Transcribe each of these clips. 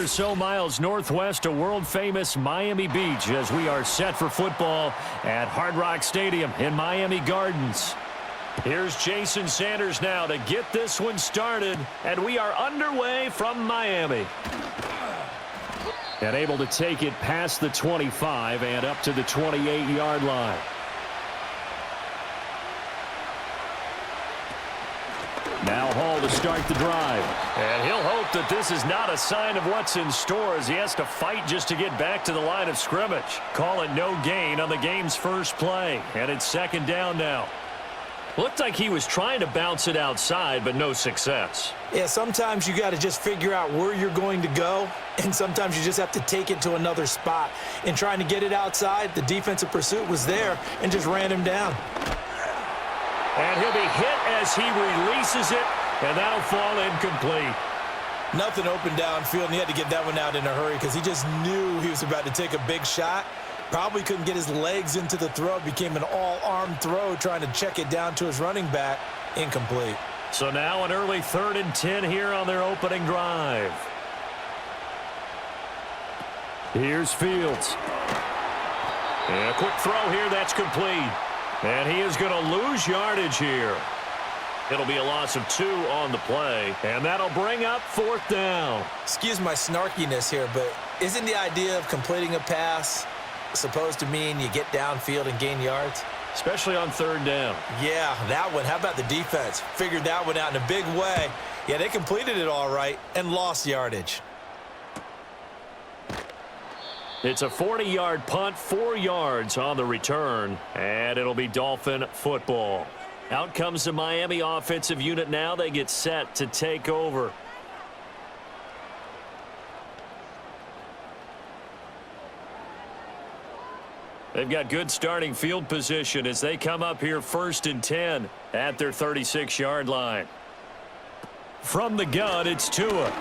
So miles northwest of world-famous Miami Beach as we are set for football at Hard Rock Stadium in Miami Gardens. Here's Jason Sanders now to get this one started, and we are underway from Miami. And able to take it past the 25 and up to the 28-yard line. Now Hall to start the drive. And he'll hope that this is not a sign of what's in store as he has to fight just to get back to the line of scrimmage. Call it no gain on the game's first play. And it's second down now. Looked like he was trying to bounce it outside, but no success. Yeah, sometimes you got to just figure out where you're going to go, and sometimes you just have to take it to another spot. In trying to get it outside, the defensive pursuit was there and just ran him down. And he'll be hit as he releases it, and that'll fall incomplete. Nothing open downfield, and he had to get that one out in a hurry because he just knew he was about to take a big shot. Probably couldn't get his legs into the throw. It became an all-arm throw trying to check it down to his running back. Incomplete. So now an early 3rd and 10 here on their opening drive. Here's Fields. And a quick throw here, that's complete. And he is going to lose yardage here. It'll be a loss of 2 on the play, and that'll bring up 4th down. Excuse my snarkiness here, but isn't the idea of completing a pass supposed to mean you get downfield and gain yards? Especially on 3rd down. Yeah, that one. How about the defense? Figured that one out in a big way. Yeah, they completed it all right and lost yardage. It's a 40-yard punt, 4 yards on the return, and it'll be Dolphin football. Out comes the Miami offensive unit now. They get set to take over. They've got good starting field position as they come up here 1st and 10 at their 36-yard line. From the gun, it's Tua.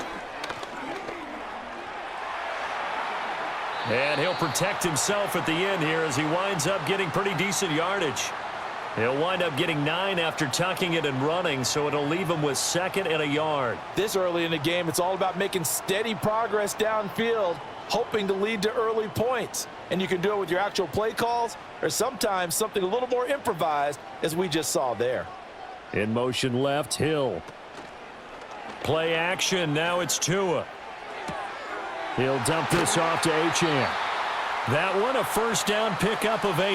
And he'll protect himself at the end here as he winds up getting pretty decent yardage. He'll wind up getting 9 after tucking it and running, so it'll leave him with 2nd and a yard. This early in the game, it's all about making steady progress downfield, hoping to lead to early points. And you can do it with your actual play calls or sometimes something a little more improvised, as we just saw there. In motion left, Hill. Play action, now it's Tua. He'll dump this off to Achane. That one, a 1st down pickup of 8.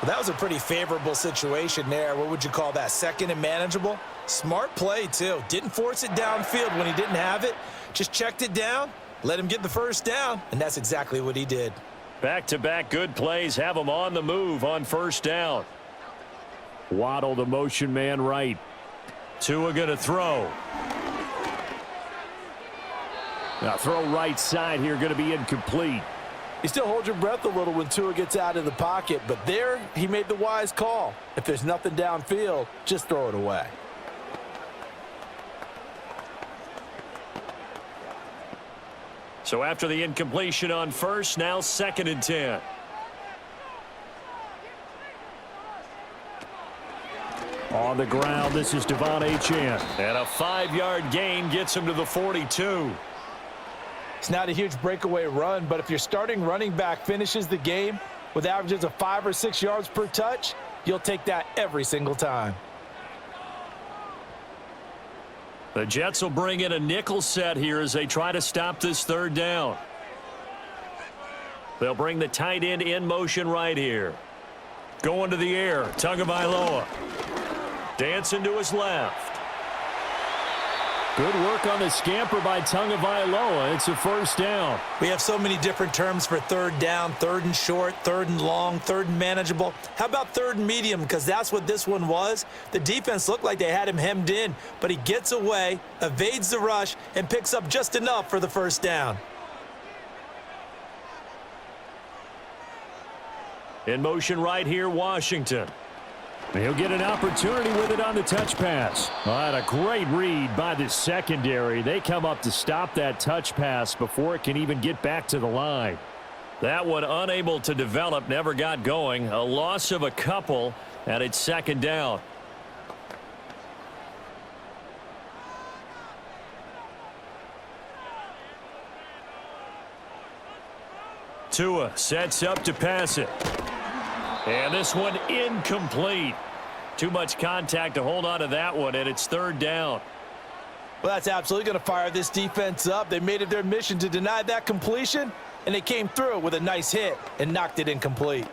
Well, that was a pretty favorable situation there. What would you call that? 2nd and manageable? Smart play, too. Didn't force it downfield when he didn't have it. Just checked it down, let him get the 1st down, and that's exactly what he did. Back-to-back good plays have him on the move on 1st down. Waddle the motion man right. Tua going to throw. Now throw right side here, going to be incomplete. You still hold your breath a little when Tua gets out of the pocket, but there he made the wise call. If there's nothing downfield, just throw it away. So after the incompletion on 1st, now 2nd and 10. On the ground, this is Devon Achane. And a 5-yard gain gets him to the 42. It's not a huge breakaway run, but if your starting running back finishes the game with averages of 5 or 6 yards per touch, you'll take that every single time. The Jets will bring in a nickel set here as they try to stop this 3rd down. They'll bring the tight end in motion right here. Going to the air, Tagovailoa. Dancing to his left. Good work on the scamper by Tagovailoa. It's a 1st down. We have so many different terms for 3rd down, 3rd and short, 3rd and long, 3rd and manageable. How about 3rd and medium? Because that's what this one was. The defense looked like they had him hemmed in, but he gets away, evades the rush, and picks up just enough for the 1st down. In motion right here, Washington. He'll get an opportunity with it on the touch pass. Well, a great read by the secondary. They come up to stop that touch pass before it can even get back to the line. That one unable to develop, never got going. A loss of a couple, and it's 2nd down. Tua sets up to pass it. And this one incomplete. Too much contact to hold on to that one, and it's third down. Well, that's absolutely going to fire this defense up. They made it their mission to deny that completion, and they came through with a nice hit and knocked it incomplete.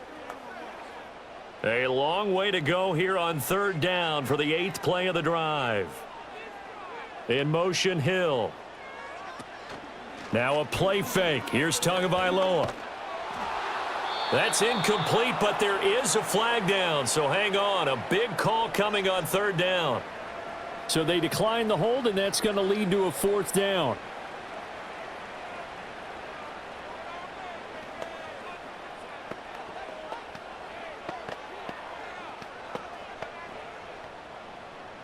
A long way to go here on third down for the 8th play of the drive. In motion, Hill. Now a play fake. Here's Tagovailoa. That's incomplete, but there is a flag down, so hang on. A big call coming on third down. So they decline the hold, and that's going to lead to a fourth down.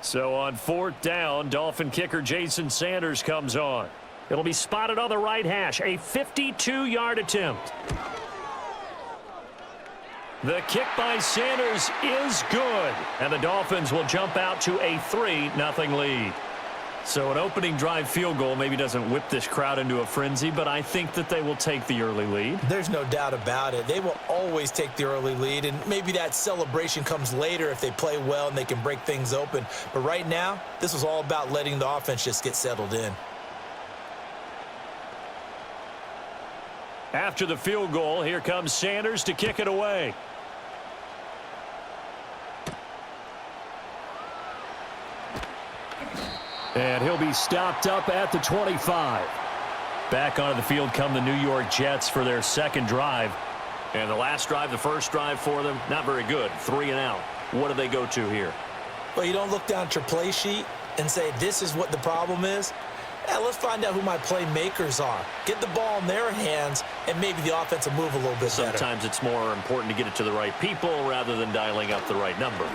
So on fourth down, Dolphin kicker Jason Sanders comes on. It'll be spotted on the right hash. A 52-yard attempt. The kick by Sanders is good, and the Dolphins will jump out to a 3-0 lead. So an opening drive field goal maybe doesn't whip this crowd into a frenzy, but I think that they will take the early lead. There's no doubt about it. They will always take the early lead, and maybe that celebration comes later if they play well and they can break things open. But right now, this was all about letting the offense just get settled in. After the field goal, here comes Sanders to kick it away. And he'll be stopped up at the 25. Back onto the field come the New York Jets for their second drive. And the last drive, the first drive for them, not very good. 3 and out. What do they go to here? Well, you don't look down at your play sheet and say, this is what the problem is. Yeah, let's find out who my playmakers are. Get the ball in their hands, and maybe the offense will move a little bit better. Sometimes it's more important to get it to the right people rather than dialing up the right number.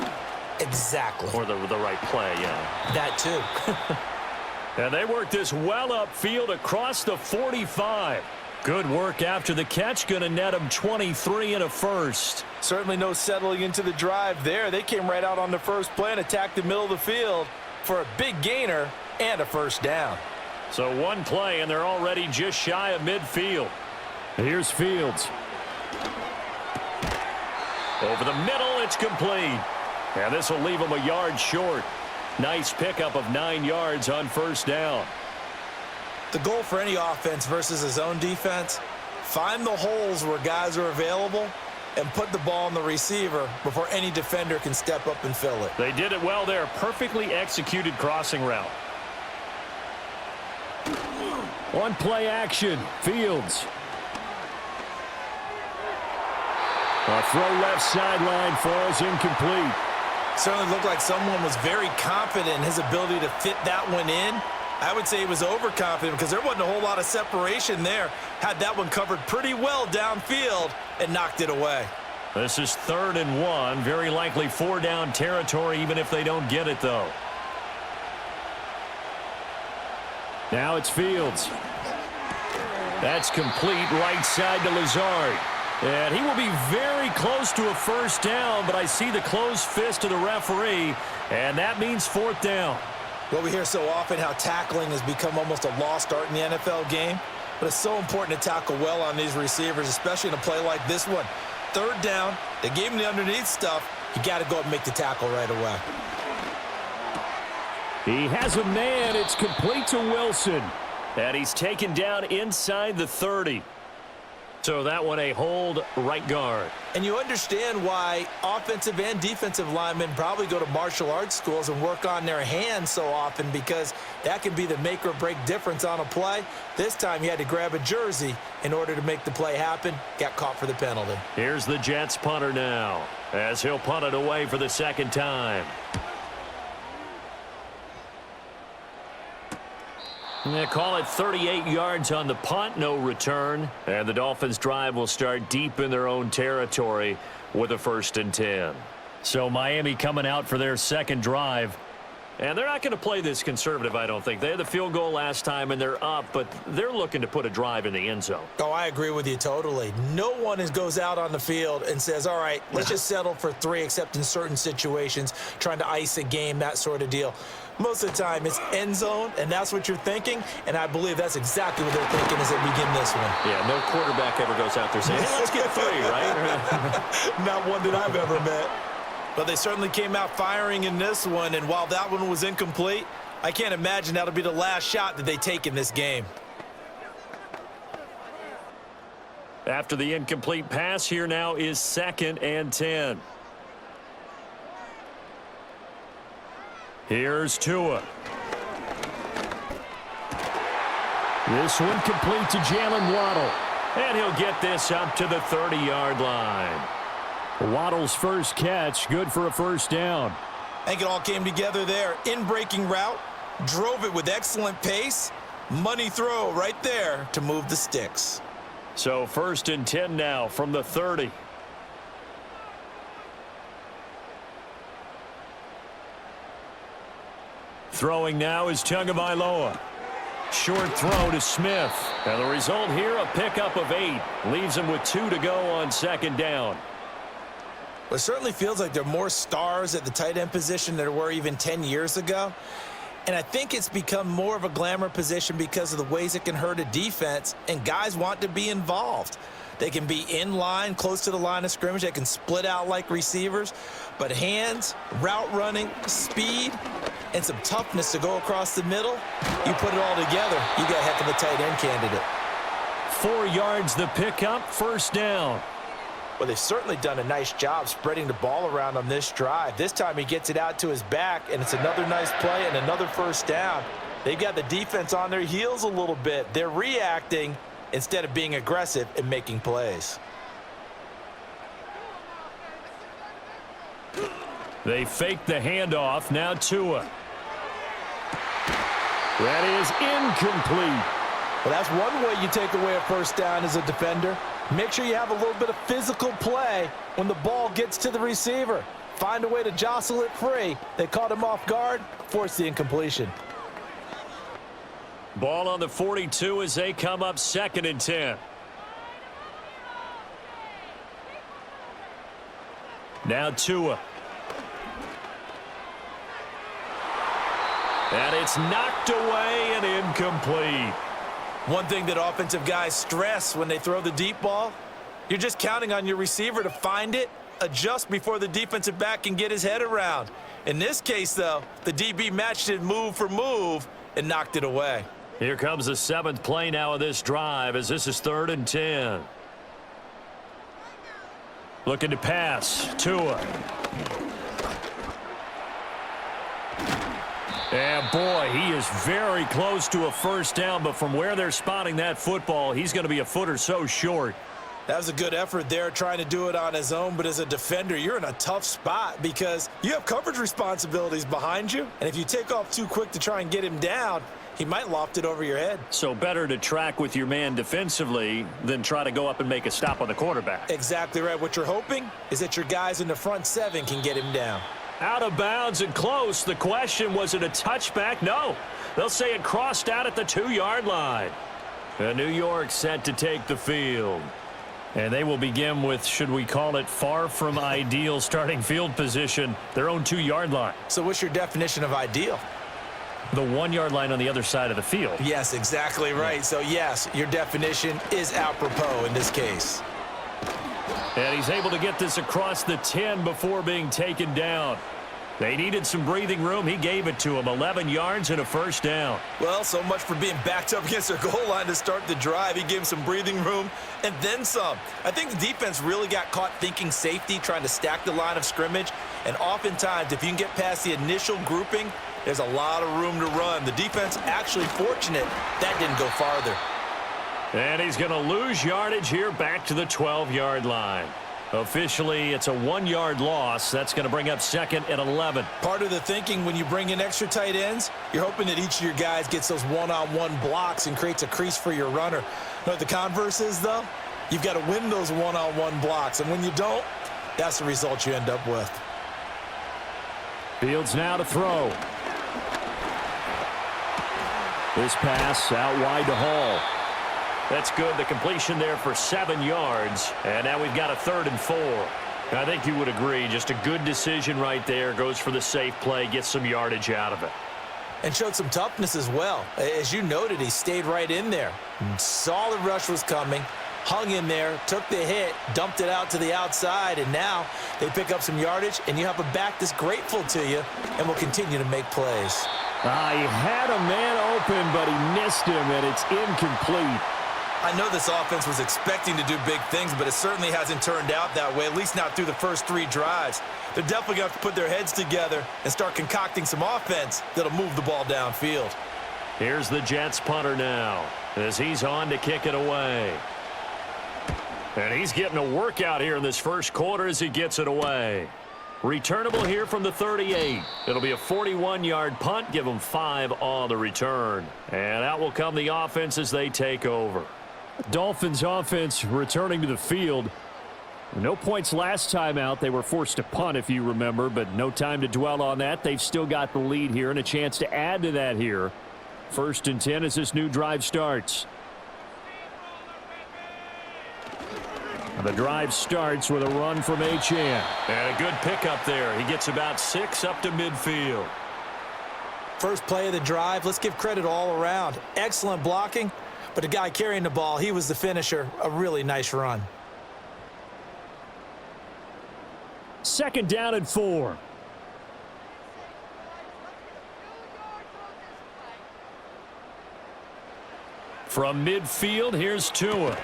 Exactly. Or the right play, yeah. That too. And they work this well upfield across the 45. Good work after the catch. Going to net them 23 and a first. Certainly no settling into the drive there. They came right out on the first play and attacked the middle of the field for a big gainer and a first down. So one play, and they're already just shy of midfield. Here's Fields. Over the middle, it's complete. And this will leave him a yard short. Nice pickup of 9 yards on first down. The goal for any offense versus his own defense, find the holes where guys are available and put the ball on the receiver before any defender can step up and fill it. They did it well there. Perfectly executed crossing route. One play action. Fields. A throw left sideline falls incomplete. Certainly looked like someone was very confident in his ability to fit that one in. I would say he was overconfident because there wasn't a whole lot of separation there. Had that one covered pretty well downfield and knocked it away. This is 3rd and 1. Very likely 4-down territory even if they don't get it, though. Now it's Fields. That's complete right side to Lazard. And he will be very close to a first down, but I see the closed fist of the referee, and that means 4th down. Well, we hear so often how tackling has become almost a lost art in the NFL game, but it's so important to tackle well on these receivers, especially in a play like this one. 3rd down, they gave him the underneath stuff. You got to go up and make the tackle right away. He has a man. It's complete to Wilson. And he's taken down inside the 30. So that one a hold right guard. And you understand why offensive and defensive linemen probably go to martial arts schools and work on their hands so often, because that can be the make or break difference on a play. This time he had to grab a jersey in order to make the play happen. Got caught for the penalty. Here's the Jets punter now, as he'll punt it away for the second time. And they call it 38 yards on the punt, no return. And the Dolphins drive will start deep in their own territory with a 1st and 10. So Miami coming out for their second drive. And they're not going to play this conservative, I don't think. They had the field goal last time, and they're up, but they're looking to put a drive in the end zone. Oh, I agree with you totally. No one goes out on the field and says, all right, let's just settle for 3, except in certain situations, trying to ice a game, that sort of deal. Most of the time, it's end zone, and that's what you're thinking, and I believe that's exactly what they're thinking as they begin this one. Yeah, no quarterback ever goes out there saying, hey, let's get 3, right? Not one that I've ever met. But they certainly came out firing in this one, and while that one was incomplete, I can't imagine that'll be the last shot that they take in this game. After the incomplete pass, here now is 2nd and 10. Here's Tua. This one complete to Jalen Waddle. And he'll get this up to the 30-yard line. Waddle's first catch, good for a first down. I think it all came together there. In-breaking route, drove it with excellent pace. Money throw right there to move the sticks. So 1st and 10 now from the 30. Throwing now is Tagovailoa. Short throw to Smith. And the result here, a pickup of 8. Leaves him with 2 to go on 2nd down. Well, it certainly feels like there are more stars at the tight end position than there were even 10 years ago. And I think it's become more of a glamour position because of the ways it can hurt a defense, and guys want to be involved. They can be in line, close to the line of scrimmage. They can split out like receivers. But hands, route running, speed, and some toughness to go across the middle, you put it all together, you got a heck of a tight end candidate. 4 yards the pickup, first down. Well, they've certainly done a nice job spreading the ball around on this drive. This time he gets it out to his back, and it's another nice play and another first down. They've got the defense on their heels a little bit. They're reacting instead of being aggressive and making plays. They fake the handoff. Now Tua. That is incomplete. Well, that's one way you take away a first down as a defender. Make sure you have a little bit of physical play when the ball gets to the receiver. Find a way to jostle it free. They caught him off guard, forced the incompletion. Ball on the 42 as they come up 2nd and 10. Now Tua. And it's knocked away and incomplete. One thing that offensive guys stress when they throw the deep ball, you're just counting on your receiver to find it, adjust before the defensive back can get his head around. In this case, though, the DB matched it move for move and knocked it away. Here comes the 7th play now of this drive as this is 3rd and 10. Looking to pass. Tua. And boy, he is very close to a first down, but from where they're spotting that football, he's going to be a foot or so short. That was a good effort there, trying to do it on his own, but as a defender, you're in a tough spot because you have coverage responsibilities behind you, and if you take off too quick to try and get him down, he might loft it over your head. So better to track with your man defensively than try to go up and make a stop on the quarterback. Exactly right. What you're hoping is that your guys in the front 7 can get him down. Out of bounds and close. The question, was it a touchback? No. They'll say it crossed out at the 2-yard line. And New York set to take the field. And they will begin with, should we call it, far from ideal starting field position, their own 2-yard line. So what's your definition of ideal? The 1-yard line on the other side of the field. Yes, exactly right. So, yes, your definition is apropos in this case. And he's able to get this across the 10 before being taken down. They needed some breathing room. He gave it to him. 11 yards and a first down. Well, so much for being backed up against their goal line to start the drive. He gave him some breathing room and then some. I think the defense really got caught thinking safety, trying to stack the line of scrimmage. And oftentimes, if you can get past the initial grouping, there's a lot of room to run. The defense actually fortunate that didn't go farther. And he's going to lose yardage here back to the 12-yard line. Officially, it's a 1-yard loss. That's going to bring up 2nd and 11. Part of the thinking when you bring in extra tight ends, you're hoping that each of your guys gets those one-on-one blocks and creates a crease for your runner. You know what the converse is, though? You've got to win those one-on-one blocks. And when you don't, that's the result you end up with. Fields now to throw. This pass out wide to Hall. That's good. The completion there for 7 yards. And now we've got a 3rd and 4. I think you would agree. Just a good decision right there. Goes for the safe play, gets some yardage out of it. And showed some toughness as well. As you noted, he stayed right in there. Saw the rush was coming, hung in there, took the hit, dumped it out to the outside, and now they pick up some yardage, and you have a back that's grateful to you and will continue to make plays. He had a man open, but he missed him, and it's incomplete. I know this offense was expecting to do big things, but it certainly hasn't turned out that way, at least not through the first 3 drives. They're definitely going to have to put their heads together and start concocting some offense that'll move the ball downfield. Here's the Jets punter now as he's on to kick it away. And he's getting a workout here in this first quarter as he gets it away. Returnable here from the 38. It'll be a 41-yard punt. Give them 5 on the return. And out will come the offense as they take over. Dolphins offense returning to the field. No points last time out. They were forced to punt, if you remember, but no time to dwell on that. They've still got the lead here and a chance to add to that here. 1st and 10 as this new drive starts. The drive starts with a run from Achane. And a good pickup there. He gets about 6 up to midfield. First play of the drive, let's give credit all around. Excellent blocking, but the guy carrying the ball, he was the finisher. A really nice run. 2nd down and 4. From midfield, here's Tua.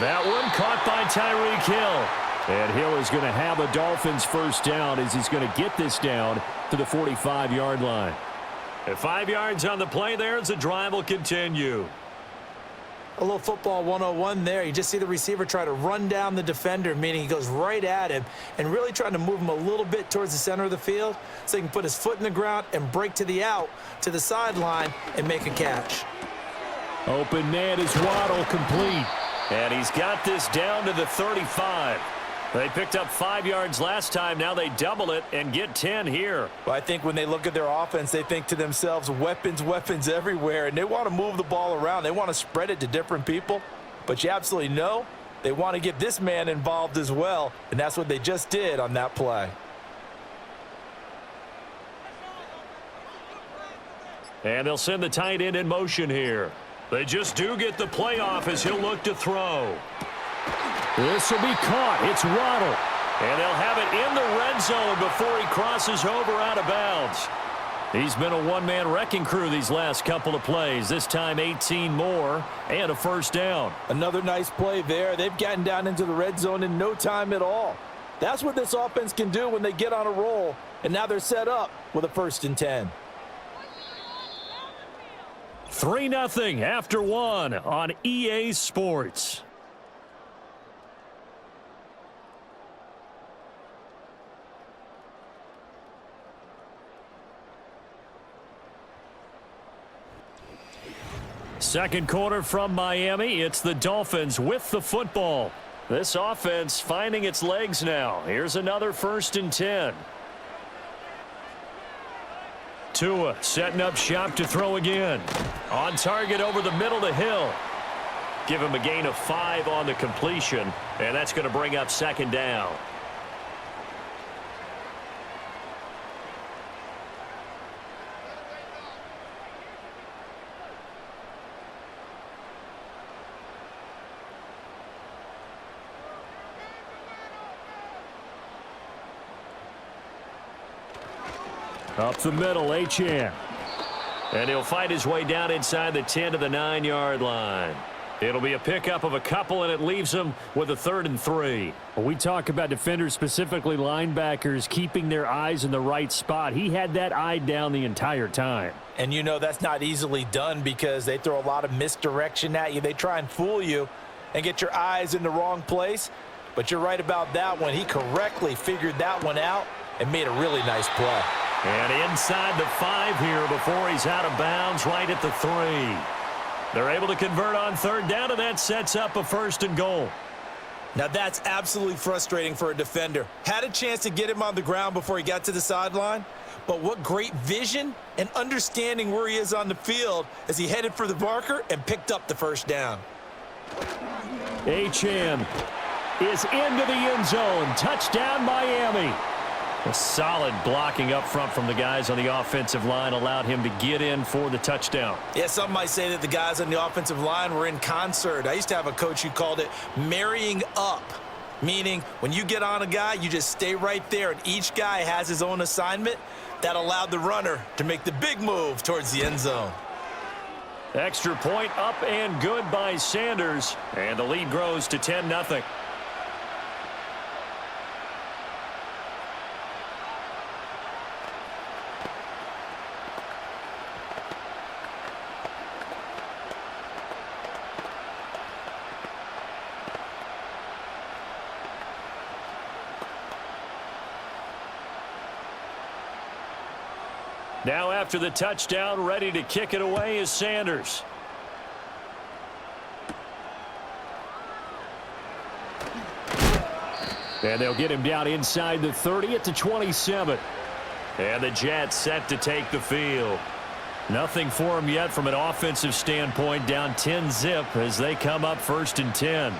That one caught by Tyreek Hill. And Hill is going to have a Dolphins first down as he's going to get this down to the 45-yard line. And 5 yards on the play there as the drive will continue. A little football 101 there. You just see the receiver try to run down the defender, meaning he goes right at him and really trying to move him a little bit towards the center of the field so he can put his foot in the ground and break to the out, to the sideline, and make a catch. Open man is Waddle, complete. And he's got this down to the 35. They picked up 5 yards last time. Now they double it and get 10 here. Well, I think when they look at their offense, they think to themselves, weapons, weapons everywhere, and they want to move the ball around. They want to spread it to different people, but you absolutely know they want to get this man involved as well, and that's what they just did on that play. And they'll send the tight end in motion here. They just do get the play off as he'll look to throw. This will be caught. It's Waddle. And they'll have it in the red zone before he crosses over out of bounds. He's been a one-man wrecking crew these last couple of plays. This time 18 more and a first down. Another nice play there. They've gotten down into the red zone in no time at all. That's what this offense can do when they get on a roll. And now they're set up with a 1st and 10. 3-0 after 1 on EA Sports. Second quarter from Miami. It's the Dolphins with the football. This offense finding its legs now. Here's another 1st and 10. Tua setting up shop to throw again. On target over the middle to Hill. Give him a gain of 5 on the completion, and that's going to bring up 2nd down. Up the middle, Achane. And he'll fight his way down inside the 10 to the 9-yard line. It'll be a pickup of a couple, and it leaves him with a 3rd and 3. When we talk about defenders, specifically linebackers, keeping their eyes in the right spot. He had that eye down the entire time. And you know that's not easily done because they throw a lot of misdirection at you. They try and fool you and get your eyes in the wrong place. But you're right about that one. He correctly figured that one out and made a really nice play. And inside the 5 here before he's out of bounds, right at the 3. They're able to convert on 3rd down, and that sets up a 1st and goal. Now that's absolutely frustrating for a defender. Had a chance to get him on the ground before he got to the sideline, but what great vision and understanding where he is on the field as he headed for the marker and picked up the first down. Achane is into the end zone. Touchdown, Miami. A solid blocking up front from the guys on the offensive line allowed him to get in for the touchdown. Yeah, some might say that the guys on the offensive line were in concert. I used to have a coach who called it marrying up, meaning when you get on a guy, you just stay right there, and each guy has his own assignment. That allowed the runner to make the big move towards the end zone. Extra point up and good by Sanders, and the lead grows to 10-0. Now after the touchdown, ready to kick it away is Sanders. And they'll get him down inside the 30 at the 27. And the Jets set to take the field. Nothing for him yet from an offensive standpoint, down 10-zip as they come up 1st and 10.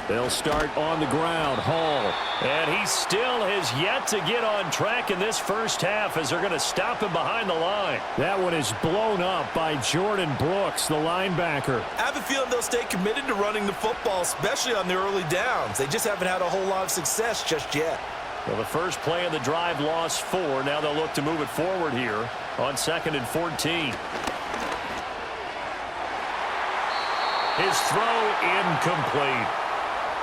They'll start on the ground. Hall. And he still has yet to get on track in this first half as they're going to stop him behind the line. That one is blown up by Jordan Brooks, the linebacker. I have a feeling they'll stay committed to running the football, especially on the early downs. They just haven't had a whole lot of success just yet. Well, the first play of the drive lost 4. Now they'll look to move it forward here on 2nd and 14. His throw incomplete.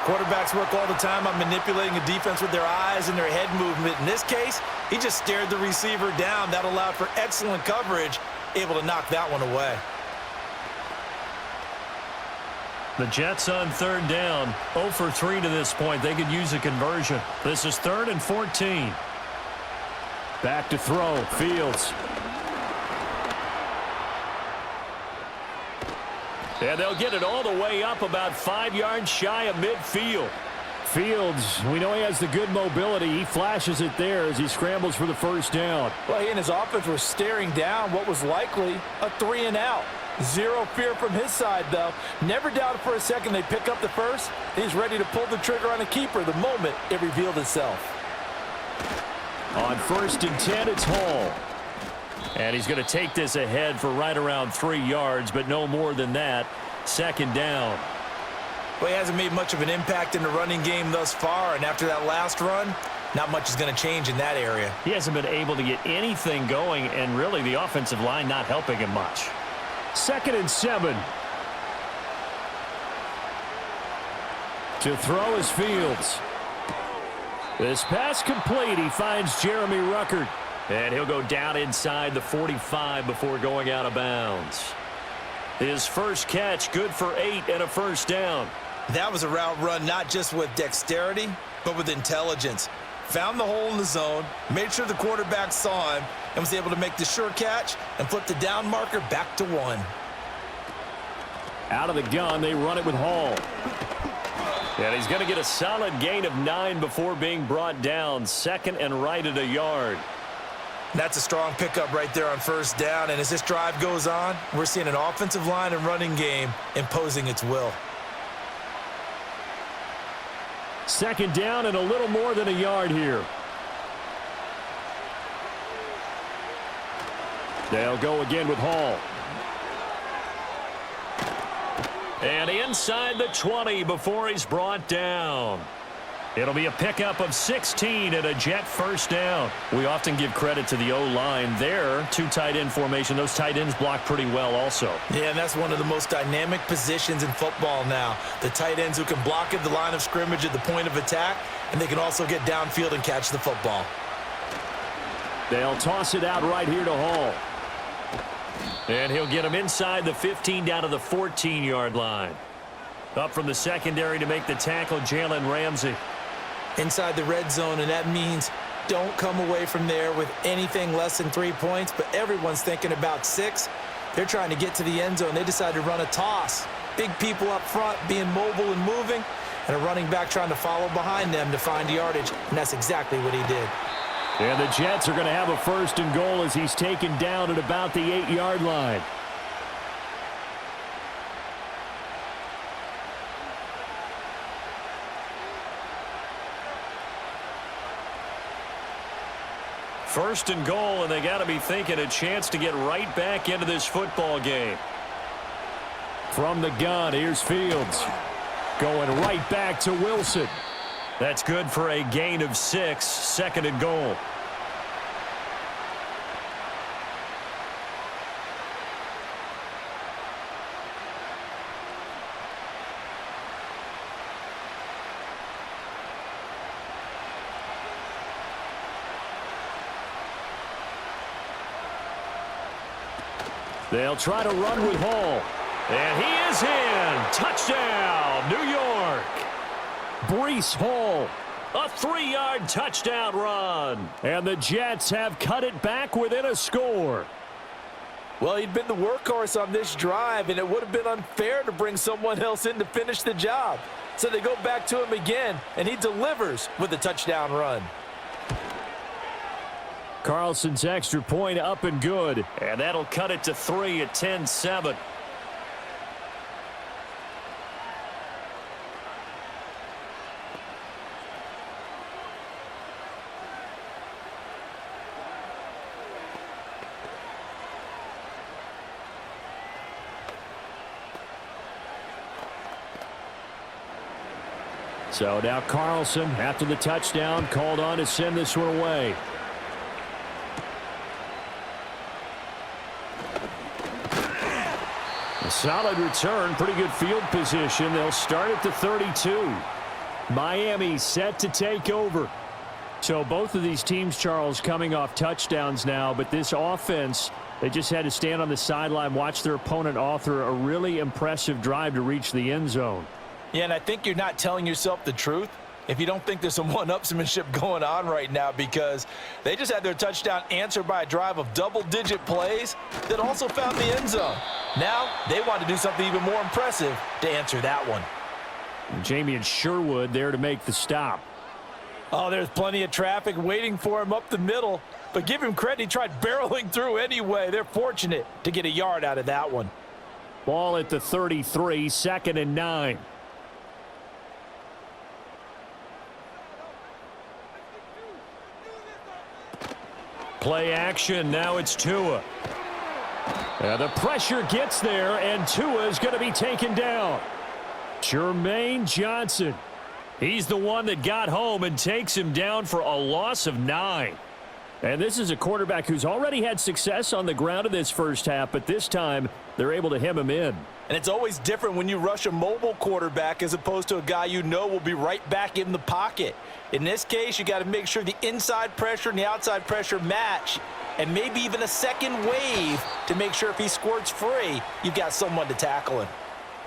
Quarterbacks work all the time on manipulating a defense with their eyes and their head movement. In this case, he just stared the receiver down. That allowed for excellent coverage, able to knock that one away. The Jets on 3rd down, 0 for 3 to this point. They could use a conversion. This is 3rd and 14. Back to throw. Fields. And they'll get it all the way up about 5 yards shy of midfield. Fields, we know he has the good mobility. He flashes it there as he scrambles for the first down. Well, he and his offense were staring down what was likely a 3-and-out. Zero fear from his side, though. Never doubted for a second they'd pick up the first. He's ready to pull the trigger on a keeper the moment it revealed itself. On 1st and 10, it's Hall. And he's going to take this ahead for right around 3 yards, but no more than that. 2nd down. Well, he hasn't made much of an impact in the running game thus far, and after that last run, not much is going to change in that area. He hasn't been able to get anything going, and really the offensive line not helping him much. 2nd and 7. To throw is Fields. This pass complete. He finds Jeremy Ruckert. And he'll go down inside the 45 before going out of bounds. His first catch, good for 8 and a first down. That was a route run not just with dexterity, but with intelligence. Found the hole in the zone, made sure the quarterback saw him, and was able to make the sure catch and flip the down marker back to 1. Out of the gun, they run it with Hall. And he's going to get a solid gain of 9 before being brought down. 2nd and right at a yard. That's a strong pickup right there on first down, and as this drive goes on, we're seeing an offensive line and running game imposing its will. 2nd down and a little more than a yard here. They'll go again with Hall. And inside the 20 before he's brought down. It'll be a pickup of 16 and a Jet first down. We often give credit to the O-line there. 2 tight end formation. Those tight ends block pretty well also. Yeah, and that's one of the most dynamic positions in football now. The tight ends who can block at the line of scrimmage at the point of attack, and they can also get downfield and catch the football. They'll toss it out right here to Hall. And he'll get him inside the 15 down to the 14-yard line. Up from the secondary to make the tackle, Jalen Ramsey. inside the red zone, and that means don't come away from there with anything less than 3 points, but everyone's thinking about 6. They're trying to get to the end zone. They decide to run a toss. Big people up front being mobile and moving, and a running back trying to follow behind them to find yardage, and that's exactly what he did. And the Jets are going to have a 1st and goal as he's taken down at about the 8-yard line. First and goal, and they got to be thinking a chance to get right back into this football game. From the gun, here's Fields. Going right back to Wilson. That's good for a gain of 6, 2nd and goal. They'll try to run with Hall. And he is in. Touchdown, New York. Breece Hall. A 3-yard touchdown run. And the Jets have cut it back within a score. Well, he'd been the workhorse on this drive, and it would have been unfair to bring someone else in to finish the job. So they go back to him again, and he delivers with a touchdown run. Carlson's extra point up and good. And that'll cut it to 3 at 10-7. So now Carlson, after the touchdown, called on to send this one away. A solid return, pretty good field position. They'll start at the 32. Miami set to take over. So both of these teams, Charles, coming off touchdowns now, but this offense, they just had to stand on the sideline, watch their opponent author a really impressive drive to reach the end zone. Yeah, and I think you're not telling yourself the truth if you don't think there's some one-upsmanship going on right now, because they just had their touchdown answered by a drive of double-digit plays that also found the end zone. Now they want to do something even more impressive to answer that one. Jamie and Sherwood there to make the stop. Oh, there's plenty of traffic waiting for him up the middle, but give him credit, he tried barreling through anyway. They're fortunate to get a yard out of that one. Ball at the 33, 2nd and 9. Play action. Now it's Tua. The pressure gets there, and Tua is going to be taken down. Jermaine Johnson. He's the one that got home and takes him down for a loss of 9. And this is a quarterback who's already had success on the ground in this first half, but this time they're able to hem him in. And it's always different when you rush a mobile quarterback as opposed to a guy you know will be right back in the pocket. In this case, you got to make sure the inside pressure and the outside pressure match, and maybe even a second wave to make sure if he squirts free, you've got someone to tackle him.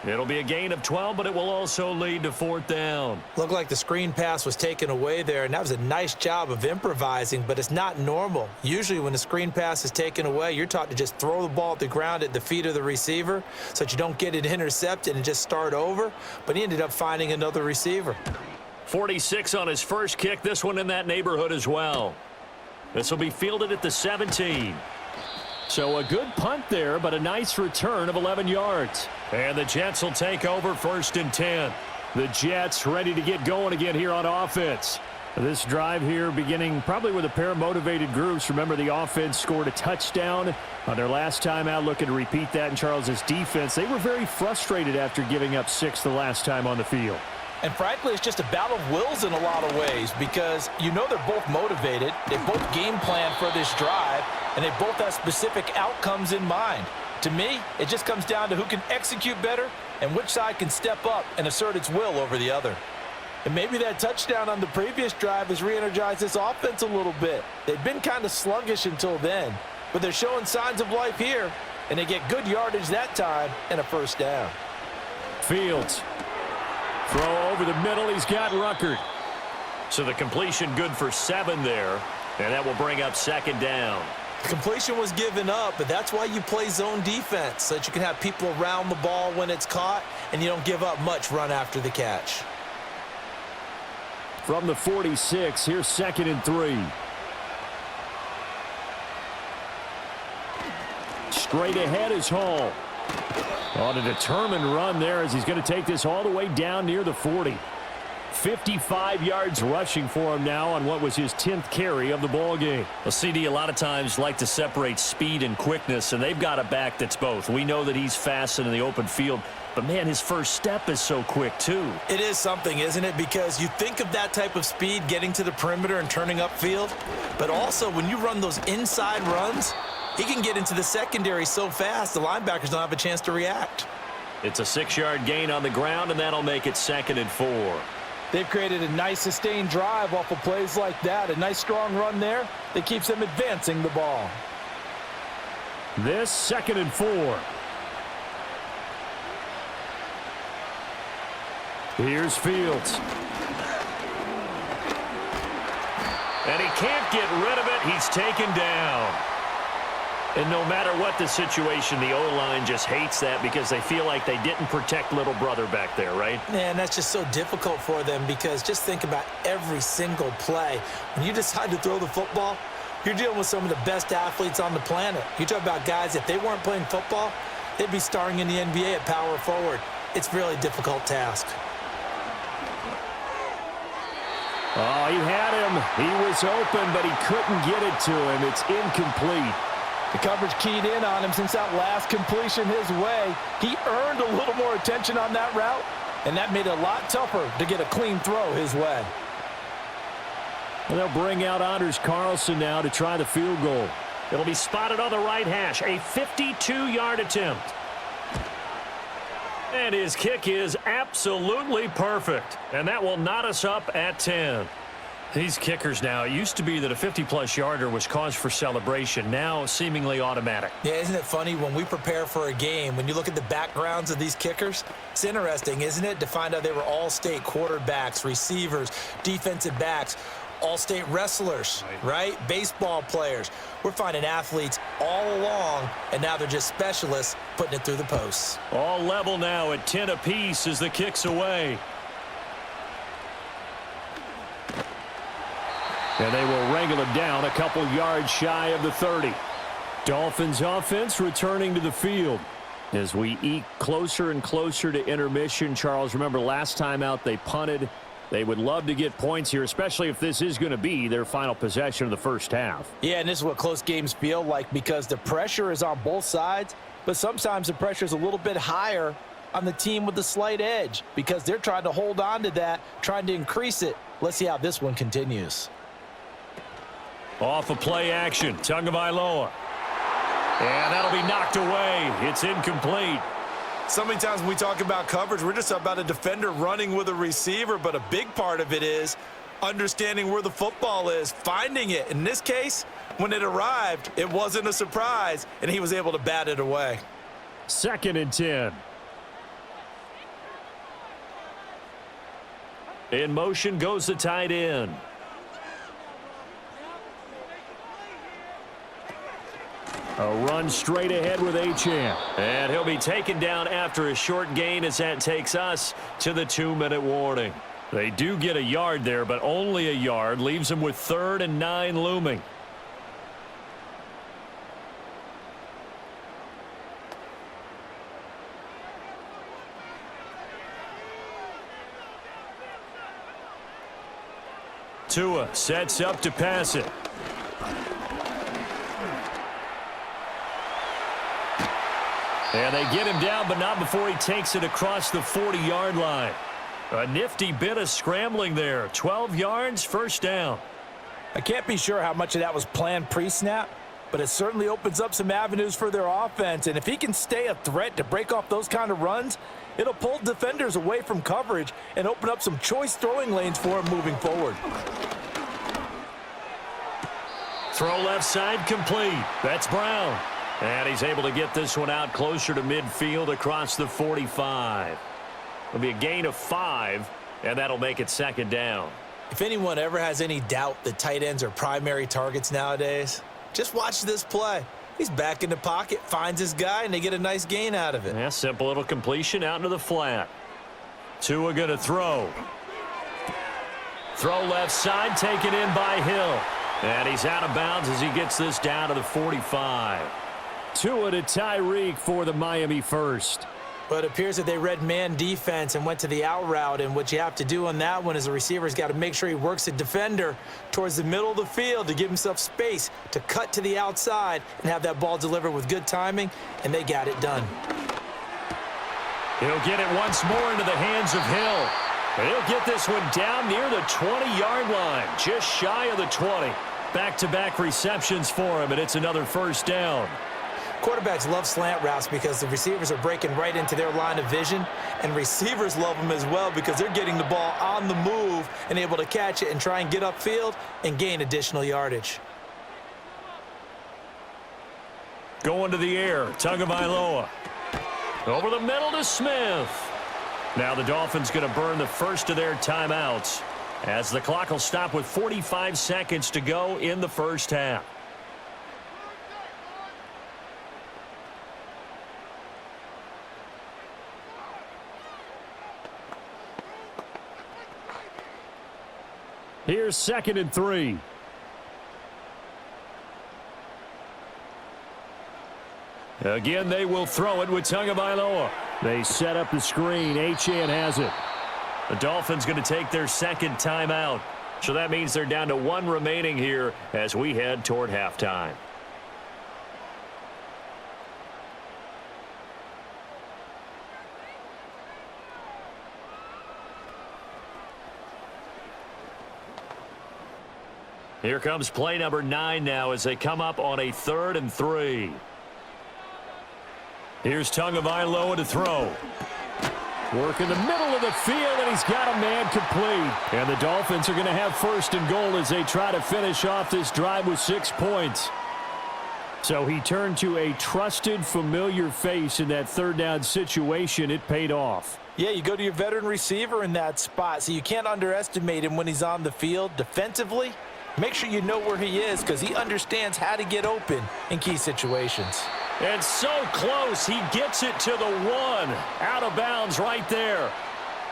It'll be a gain of 12, but it will also lead to 4th down. Looked like the screen pass was taken away there, and that was a nice job of improvising, but it's not normal. Usually when the screen pass is taken away, you're taught to just throw the ball at the ground at the feet of the receiver so that you don't get it intercepted and just start over, but he ended up finding another receiver. 46 on his first kick, this one in that neighborhood as well. This will be fielded at the 17. So a good punt there, but a nice return of 11 yards. And the Jets will take over 1st and 10. The Jets ready to get going again here on offense. This drive here beginning probably with a pair of motivated groups. Remember, the offense scored a touchdown on their last time out, looking to repeat that in Charles's defense. They were very frustrated after giving up 6 the last time on the field. And frankly, it's just a battle of wills in a lot of ways, because you know they're both motivated, they both game plan for this drive, and they both have specific outcomes in mind. To me, it just comes down to who can execute better and which side can step up and assert its will over the other. And maybe that touchdown on the previous drive has re-energized this offense a little bit. They've been kind of sluggish until then, but they're showing signs of life here, and they get good yardage that time and a 1st down. Fields. Throw over the middle. He's got Ruckert. So the completion good for 7 there, and that will bring up 2nd down. The completion was given up, but that's why you play zone defense, so that you can have people around the ball when it's caught, and you don't give up much run after the catch. From the 46, here's 2nd and 3. Straight ahead is Hall. On a determined run there as he's going to take this all the way down near the 40. 55 yards rushing for him now on what was his 10th carry of the ball game. Well, CD a lot of times like to separate speed and quickness, and they've got a back that's both. We know that he's fast in the open field, but, man, his first step is so quick, too. It is something, isn't it? Because you think of that type of speed getting to the perimeter and turning upfield, but also when you run those inside runs, he can get into the secondary so fast the linebackers don't have a chance to react. It's a 6-yard gain on the ground, and that'll make it 2nd and 4. They've created a nice sustained drive off of plays like that. A nice strong run there that keeps them advancing the ball. This 2nd and 4. Here's Fields. And he can't get rid of it. He's taken down. And no matter what the situation, the O-line just hates that because they feel like they didn't protect little brother back there, right? Man, that's just so difficult for them because just think about every single play. When you decide to throw the football, you're dealing with some of the best athletes on the planet. You talk about guys, if they weren't playing football, they'd be starring in the NBA at power forward. It's a really difficult task. Oh, he had him. He was open, but he couldn't get it to him. It's incomplete. The coverage keyed in on him since that last completion his way. He earned a little more attention on that route, and that made it a lot tougher to get a clean throw his way. And they'll bring out Anders Carlson now to try the field goal. It'll be spotted on the right hash, a 52-yard attempt. And his kick is absolutely perfect, and that will knot us up at 10. These kickers now, it used to be that a 50-plus yarder was cause for celebration, now seemingly automatic. Yeah, isn't it funny when we prepare for a game, when you look at the backgrounds of these kickers, it's interesting, isn't it, to find out they were all-state quarterbacks, receivers, defensive backs, all-state wrestlers, right? Baseball players. We're finding athletes all along, and now they're just specialists putting it through the posts. All level now at 10 apiece as the kick's away. And they will wrangle it down a couple yards shy of the 30. Dolphins offense returning to the field as we eke closer and closer to intermission. Charles, remember last time out they punted. They would love to get points here, especially if this is going to be their final possession of the first half. Yeah, and this is what close games feel like because the pressure is on both sides, but sometimes the pressure is a little bit higher on the team with the slight edge because they're trying to hold on to that, trying to increase it. Let's see how this one continues. Off of play action, Tagovailoa. And that'll be knocked away. It's incomplete. So many times when we talk about coverage, we're just about a defender running with a receiver, but a big part of it is understanding where the football is, finding it. In this case, when it arrived, it wasn't a surprise, and he was able to bat it away. 2nd and 10. In motion goes the tight end. A run straight ahead with Achane. And he'll be taken down after a short gain as that takes us to the 2-minute warning. They do get a yard there, but only a yard. Leaves them with 3rd and 9 looming. Tua sets up to pass it. And they get him down, but not before he takes it across the 40-yard line. A nifty bit of scrambling there. 12 yards, first down. I can't be sure how much of that was planned pre-snap, but it certainly opens up some avenues for their offense. And if he can stay a threat to break off those kind of runs, it'll pull defenders away from coverage and open up some choice throwing lanes for him moving forward. Throw left side complete. That's Brown. And he's able to get this one out closer to midfield across the 45. It'll be a gain of 5, and that'll make it 2nd down. If anyone ever has any doubt that tight ends are primary targets nowadays, just watch this play. He's back in the pocket, finds his guy, and they get a nice gain out of it. Yeah, simple little completion out into the flat. Tua going to throw. Throw left side, taken in by Hill. And he's out of bounds as he gets this down to the 45. Tua to Tyreek for the Miami first. But it appears that they read man defense and went to the out route, and what you have to do on that one is the receiver's got to make sure he works the defender towards the middle of the field to give himself space to cut to the outside and have that ball delivered with good timing, and they got it done. He'll get it once more into the hands of Hill. And he'll get this one down near the 20-yard line, just shy of the 20. Back-to-back receptions for him, and it's another first down. Quarterbacks love slant routes because the receivers are breaking right into their line of vision, and receivers love them as well because they're getting the ball on the move and able to catch it and try and get upfield and gain additional yardage. Going to the air, Tagovailoa. Over the middle to Smith. Now the Dolphins going to burn the first of their timeouts as the clock will stop with 45 seconds to go in the first half. Here's 2nd and 3. Again, they will throw it with Tagovailoa. They set up the screen. Achane has it. The Dolphins going to take their second timeout. So that means they're down to one remaining here as we head toward halftime. Here comes play number 9 now as they come up on a 3rd and 3. Here's Tagovailoa to throw. Work in the middle of the field, and he's got a man complete. And the Dolphins are going to have 1st and goal as they try to finish off this drive with 6 points. So he turned to a trusted, familiar face in that 3rd down situation. It paid off. Yeah, you go to your veteran receiver in that spot, so you can't underestimate him when he's on the field defensively. Make sure you know where he is because he understands how to get open in key situations. And so close, he gets it to the 1. Out of bounds right there.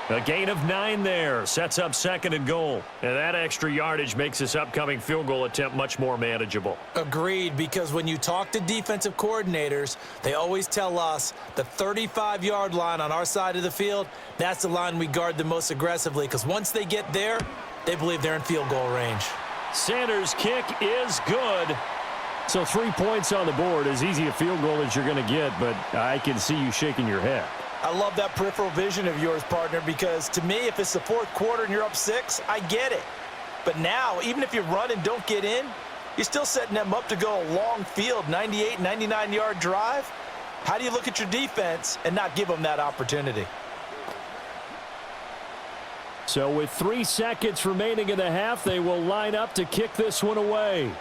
A gain of 9 there. Sets up 2nd and goal. And that extra yardage makes this upcoming field goal attempt much more manageable. Agreed, because when you talk to defensive coordinators, they always tell us the 35-yard line on our side of the field, that's the line we guard the most aggressively because once they get there, they believe they're in field goal range. Sanders' kick is good. So 3 points on the board, as easy a field goal as you're going to get, but I can see you shaking your head. I love that peripheral vision of yours, partner, because to me, if it's the 4th quarter and you're up 6, I get it. But now, even if you run and don't get in, you're still setting them up to go a long field, 98, 99-yard drive. How do you look at your defense and not give them that opportunity? So with 3 seconds remaining in the half, they will line up to kick this one away.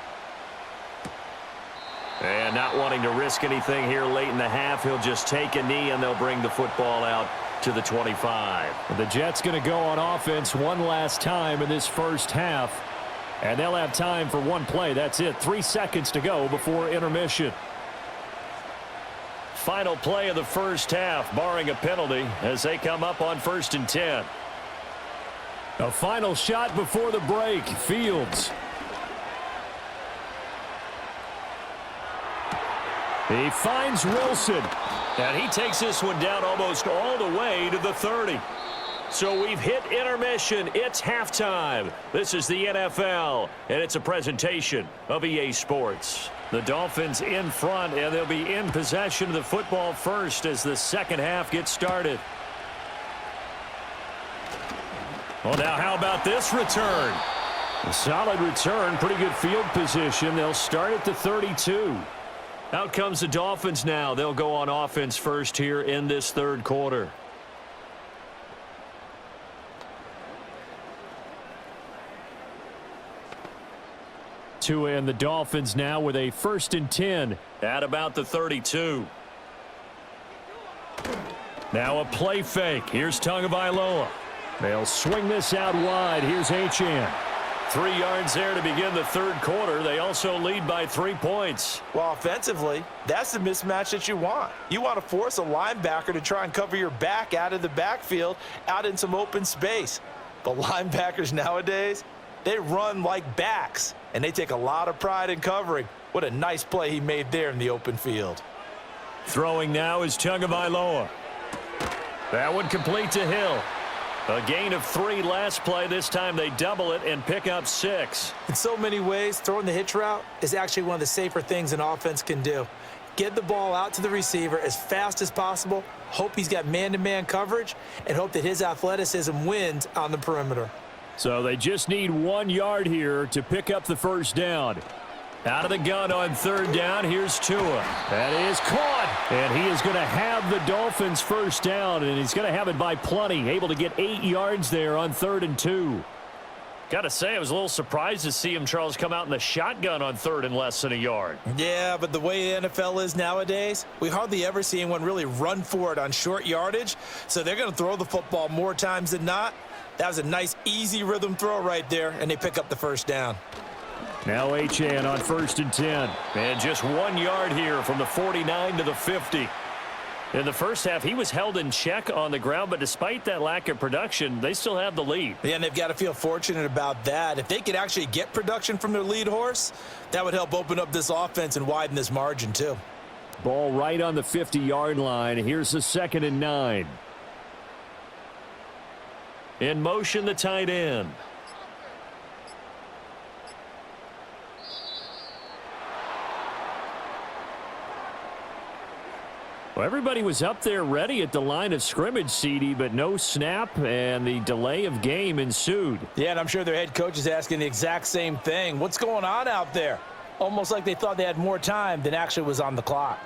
And not wanting to risk anything here late in the half, he'll just take a knee and they'll bring the football out to the 25. The Jets going to go on offense one last time in this first half. And they'll have time for one play. That's it. 3 seconds to go before intermission. Final play of the first half, barring a penalty, as they come up on 1st and 10. A final shot before the break. Fields. He finds Wilson. And he takes this one down almost all the way to the 30. So we've hit intermission. It's halftime. This is the NFL, and it's a presentation of EA Sports. The Dolphins in front, and they'll be in possession of the football first as the second half gets started. Well, now how about this return? A solid return, pretty good field position. They'll start at the 32. Out comes the Dolphins now. They'll go on offense first here in this 3rd quarter. Tua and the Dolphins now with a 1st and 10. At about the 32. Now a play fake. Here's Tagovailoa. They'll swing this out wide. Here's Achane. 3 yards there to begin the third quarter. They also lead by 3 points. Well, offensively, that's the mismatch that you want. You want to force a linebacker to try and cover your back out of the backfield, out in some open space. But linebackers nowadays, they run like backs, and they take a lot of pride in covering. What a nice play he made there in the open field. Throwing now is Tagovailoa. That one complete to Hill. A gain of 3 last play. This time they double it and pick up 6. In so many ways, throwing the hitch route is actually one of the safer things an offense can do. Get the ball out to the receiver as fast as possible, hope he's got man-to-man coverage, and hope that his athleticism wins on the perimeter. So they just need 1 yard here to pick up the first down. Out of the gun on third down, here's Tua. That is caught, and he is going to have the Dolphins first down, and he's going to have it by plenty, able to get 8 yards there on 3rd and 2. Got to say, I was a little surprised to see him, Charles, come out in the shotgun on 3rd and less than a yard. Yeah, but the way the NFL is nowadays, we hardly ever see anyone really run for it on short yardage, so they're going to throw the football more times than not. That was a nice, easy rhythm throw right there, and they pick up the first down. Now Achane on 1st and 10. And just 1 yard here from the 49 to the 50. In the first half, he was held in check on the ground, but despite that lack of production, they still have the lead. Yeah, and they've got to feel fortunate about that. If they could actually get production from their lead horse, that would help open up this offense and widen this margin too. Ball right on the 50-yard line. Here's the 2nd and 9. In motion, the tight end. Well, everybody was up there ready at the line of scrimmage, CD, but no snap, and the delay of game ensued. Yeah, and I'm sure their head coach is asking the exact same thing. What's going on out there? Almost like they thought they had more time than actually was on the clock.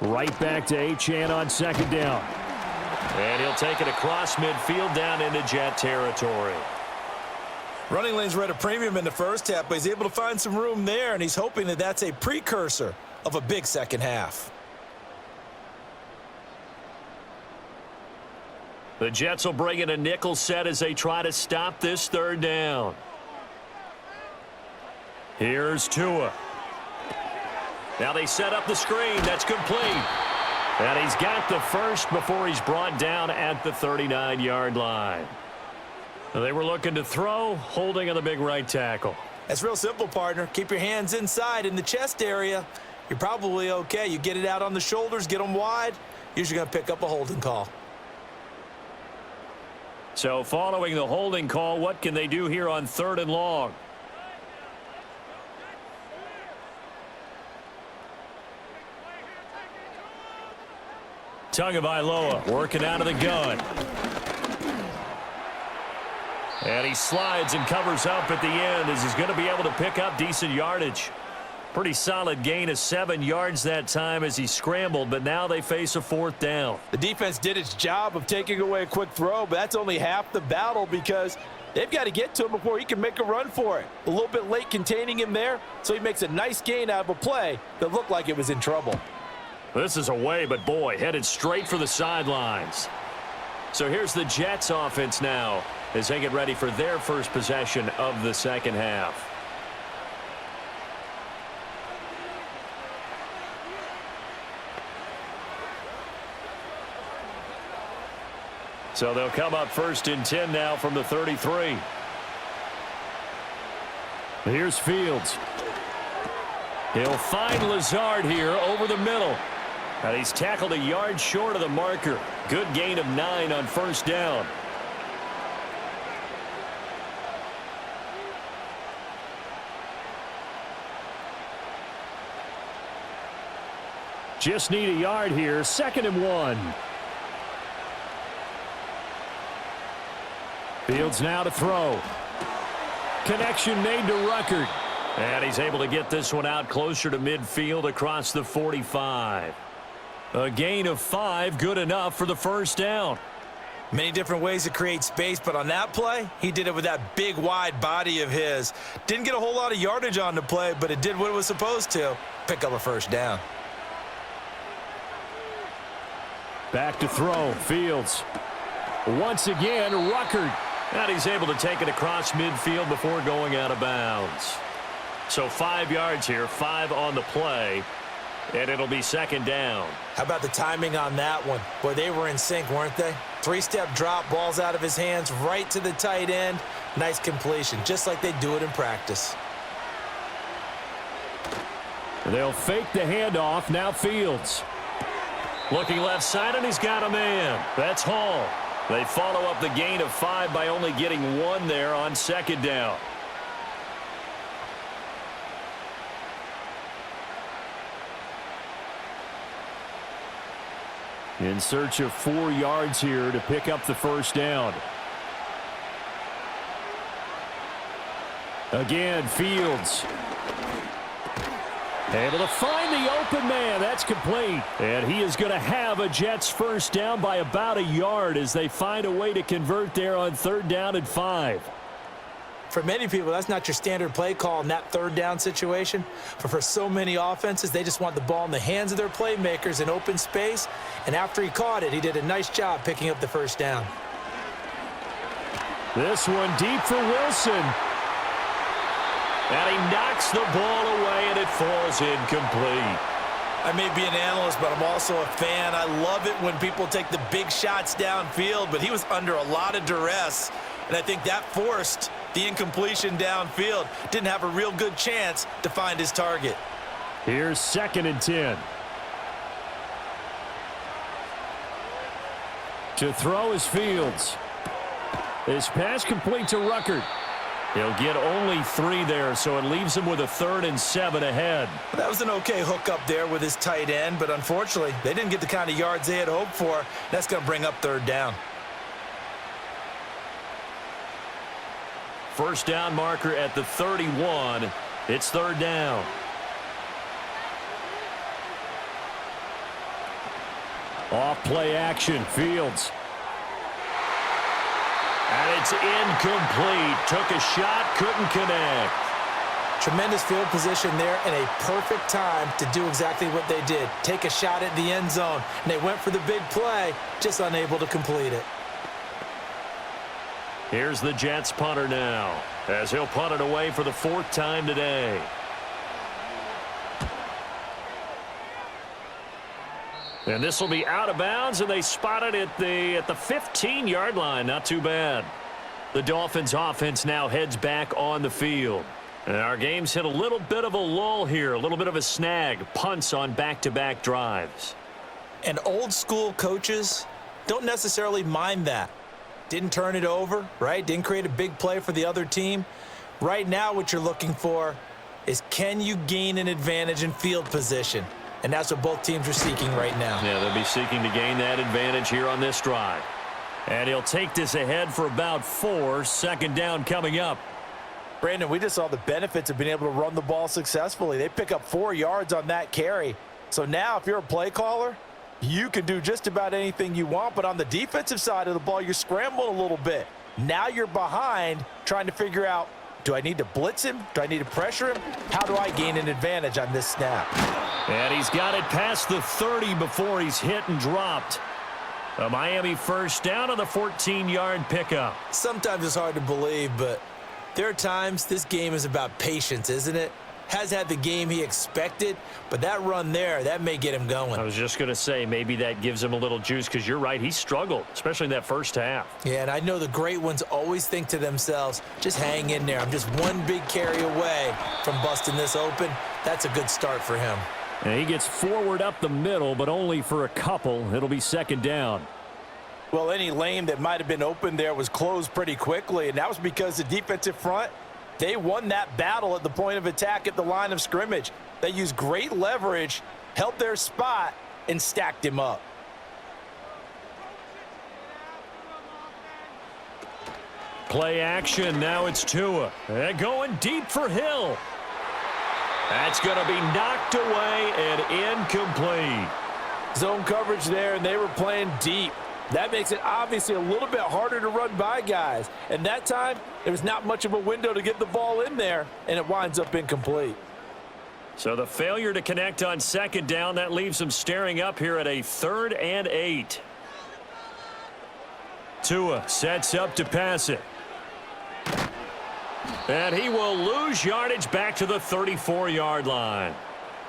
Right back to Achane on 2nd down. And he'll take it across midfield down into Jet territory. Running lanes were at a premium in the first half, but he's able to find some room there, and he's hoping that that's a precursor of a big second half. The Jets will bring in a nickel set as they try to stop this 3rd down. Here's Tua. Now they set up the screen. That's complete. And he's got the first before he's brought down at the 39-yard line. They were looking to throw, holding on the big right tackle. That's real simple, partner. Keep your hands inside in the chest area. You're probably okay. You get it out on the shoulders, get them wide. Usually going to pick up a holding call. So following the holding call, what can they do here on 3rd and long? Tagovailoa working out of the gun. And he slides and covers up at the end as he's going to be able to pick up decent yardage. Pretty solid gain of 7 yards that time as he scrambled, but now they face a 4th down. The defense did its job of taking away a quick throw, but that's only half the battle because they've got to get to him before he can make a run for it. A little bit late containing him there, so he makes a nice gain out of a play that looked like it was in trouble. This is away, but boy, headed straight for the sidelines. So here's the Jets offense now as they get ready for their first possession of the second half. So they'll come up 1st and 10 now from the 33. Here's Fields. He'll find Lazard here over the middle. And he's tackled a yard short of the marker. Good gain of 9 on 1st down. Just need a yard here. 2nd and 1. Fields now to throw. Connection made to Ruckert. And he's able to get this one out closer to midfield across the 45. A gain of 5, good enough for the 1st down. Many different ways to create space, but on that play, he did it with that big, wide body of his. Didn't get a whole lot of yardage on the play, but it did what it was supposed to. Pick up a first down. Back to throw, Fields. Once again, Ruckert. And he's able to take it across midfield before going out of bounds. So 5 yards here, 5 on the play, and it'll be second down. How about the timing on that one? Boy, they were in sync, weren't they? 3-step drop, balls out of his hands, right to the tight end. Nice completion, just like they do it in practice. They'll fake the handoff, now Fields. Looking left side, and he's got a man. That's Hall. They follow up the gain of 5 by only getting 1 there on second down. In search of 4 yards here to pick up the first down. Again, Fields. Able to find the open man. That's complete. And he is going to have a Jets first down by about a yard as they find a way to convert there on 3rd down and 5. For many people, that's not your standard play call in that 3rd down situation. But for so many offenses, they just want the ball in the hands of their playmakers in open space. And after he caught it, he did a nice job picking up the first down. This one deep for Wilson. And he knocks the ball away, and it falls incomplete. I may be an analyst, but I'm also a fan. I love it when people take the big shots downfield, but he was under a lot of duress, and I think that forced the incompletion downfield. Didn't have a real good chance to find his target. Here's 2nd and 10. To throw is Fields. His pass complete to Ruckert. He'll get only 3 there, so it leaves him with a 3rd and 7 ahead. That was an okay hook up there with his tight end, but unfortunately, they didn't get the kind of yards they had hoped for. That's going to bring up 3rd down. First down marker at the 31. It's 3rd down. Off play action, Fields. And it's incomplete. Took a shot, couldn't connect. Tremendous field position there and a perfect time to do exactly what they did. Take a shot at the end zone. And they went for the big play, just unable to complete it. Here's the Jets punter now, as he'll punt it away for the 4th time today. And this will be out of bounds, and they spot it at the 15-yard line. Not too bad. The Dolphins offense now heads back on the field. And our game's hit a little bit of a lull here, a little bit of a snag. Punts on back-to-back drives. And old-school coaches don't necessarily mind that. Didn't turn it over, right? Didn't create a big play for the other team. Right now what you're looking for is, can you gain an advantage in field position? And that's what both teams are seeking right now. Yeah, they'll be seeking to gain that advantage here on this drive. And he'll take this ahead for about 4. 2nd down coming up. Brandon, we just saw the benefits of being able to run the ball successfully. They pick up 4 yards on that carry. So now if you're a play caller, you can do just about anything you want. But on the defensive side of the ball, you're scrambling a little bit. Now you're behind trying to figure out, do I need to blitz him? Do I need to pressure him? How do I gain an advantage on this snap? And he's got it past the 30 before he's hit and dropped. A Miami first down on the 14-yard pickup. Sometimes it's hard to believe, but there are times this game is about patience, isn't it? Has had the game he expected, but that run there, that may get him going. I was just going to say, maybe that gives him a little juice, because you're right, he struggled, especially in that first half. Yeah, and I know the great ones always think to themselves, just hang in there. I'm just one big carry away from busting this open. That's a good start for him. And he gets forward up the middle, but only for a couple. It'll be 2nd down. Well, any lane that might have been open there was closed pretty quickly, and that was because the defensive front, they won that battle at the point of attack at the line of scrimmage. They used great leverage, held their spot, and stacked him up. Play action. Now it's Tua. And going deep for Hill. That's going to be knocked away and incomplete. Zone coverage there, and they were playing deep. That makes it obviously a little bit harder to run by guys. And that time, there was not much of a window to get the ball in there, and it winds up incomplete. So the failure to connect on second down, that leaves them staring up here at a 3rd and 8. Tua sets up to pass it. And he will lose yardage back to the 34-yard line.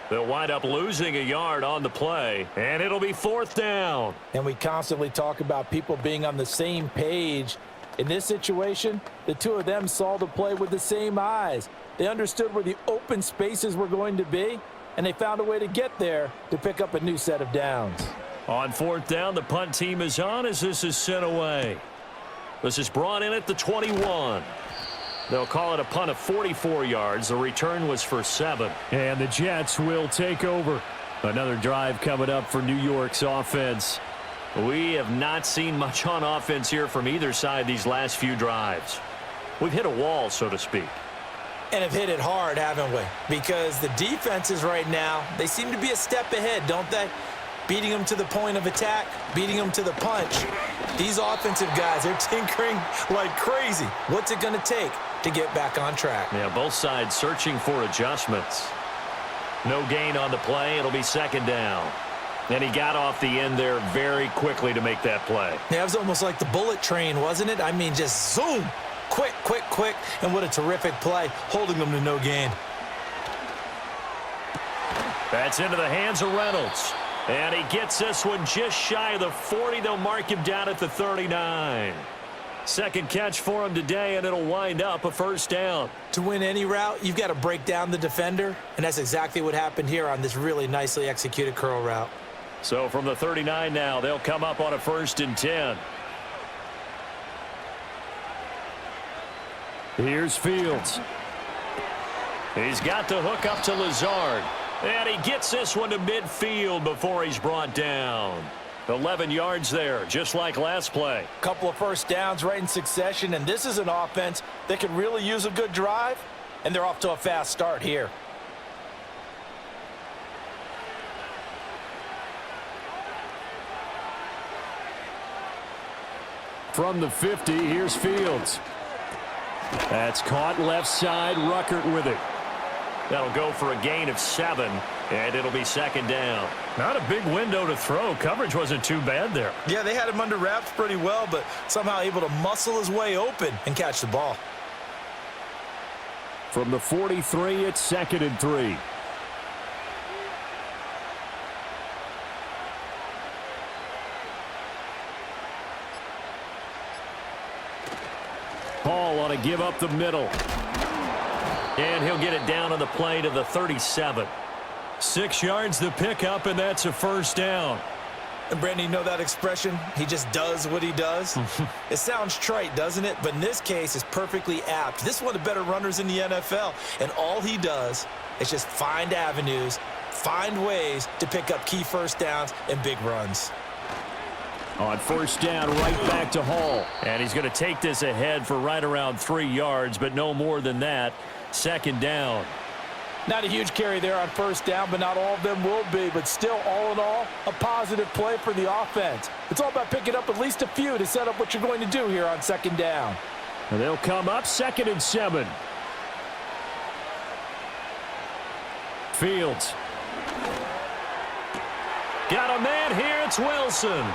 They'll wind up losing a yard on the play, and it'll be 4th down. And we constantly talk about people being on the same page. In this situation, the two of them saw the play with the same eyes. They understood where the open spaces were going to be, and they found a way to get there to pick up a new set of downs. On 4th down, the punt team is on as this is sent away. This is brought in at the 21. They'll call it a punt of 44 yards. The return was for 7. And the Jets will take over. Another drive coming up for New York's offense. We have not seen much on offense here from either side these last few drives. We've hit a wall, so to speak. And have hit it hard, haven't we? Because the defenses right now, they seem to be a step ahead, don't they? Beating them to the point of attack, beating them to the punch. These offensive guys, they're tinkering like crazy. What's it going to take to get back on track? Yeah, both sides searching for adjustments. No gain on the play. It'll be 2nd down. And he got off the end there very quickly to make that play. Yeah, it was almost like the bullet train, wasn't it? I mean, just zoom. Quick, quick, quick. And what a terrific play, holding them to no gain. That's into the hands of Reynolds. And he gets this one just shy of the 40. They'll mark him down at the 39. Second catch for him today, and it'll wind up a 1st down. To win any route, you've got to break down the defender, and that's exactly what happened here on this really nicely executed curl route. So from the 39 now, they'll come up on a 1st and 10. Here's Fields. He's got the hook up to Lazard. And he gets this one to midfield before he's brought down. 11 yards there, just like last play. Couple of 1st downs right in succession, and this is an offense that could really use a good drive, and they're off to a fast start here. From the 50, here's Fields. That's caught left side. Ruckert with it. That'll go for a gain of 7, and it'll be 2nd down. Not a big window to throw. Coverage wasn't too bad there. Yeah, they had him under wraps pretty well, but somehow able to muscle his way open and catch the ball. From the 43, it's 2nd and 3. Ball on a give up the middle. And he'll get it down on the play to the 37. 6 yards the pickup, and that's a 1st down. And Brandon, you know that expression? He just does what he does. It sounds trite, doesn't it? But in this case, it's perfectly apt. This is one of the better runners in the NFL. And all he does is just find avenues, find ways to pick up key 1st downs and big runs. On 1st down, right back to Hall. And he's going to take this ahead for right around 3 yards, but no more than that. 2nd down. Not a huge carry there on 1st down, but not all of them will be. But still, all in all, a positive play for the offense. It's all about picking up at least a few to set up what you're going to do here on 2nd down. And they'll come up 2nd and 7. Fields. Got a man here. It's Wilson.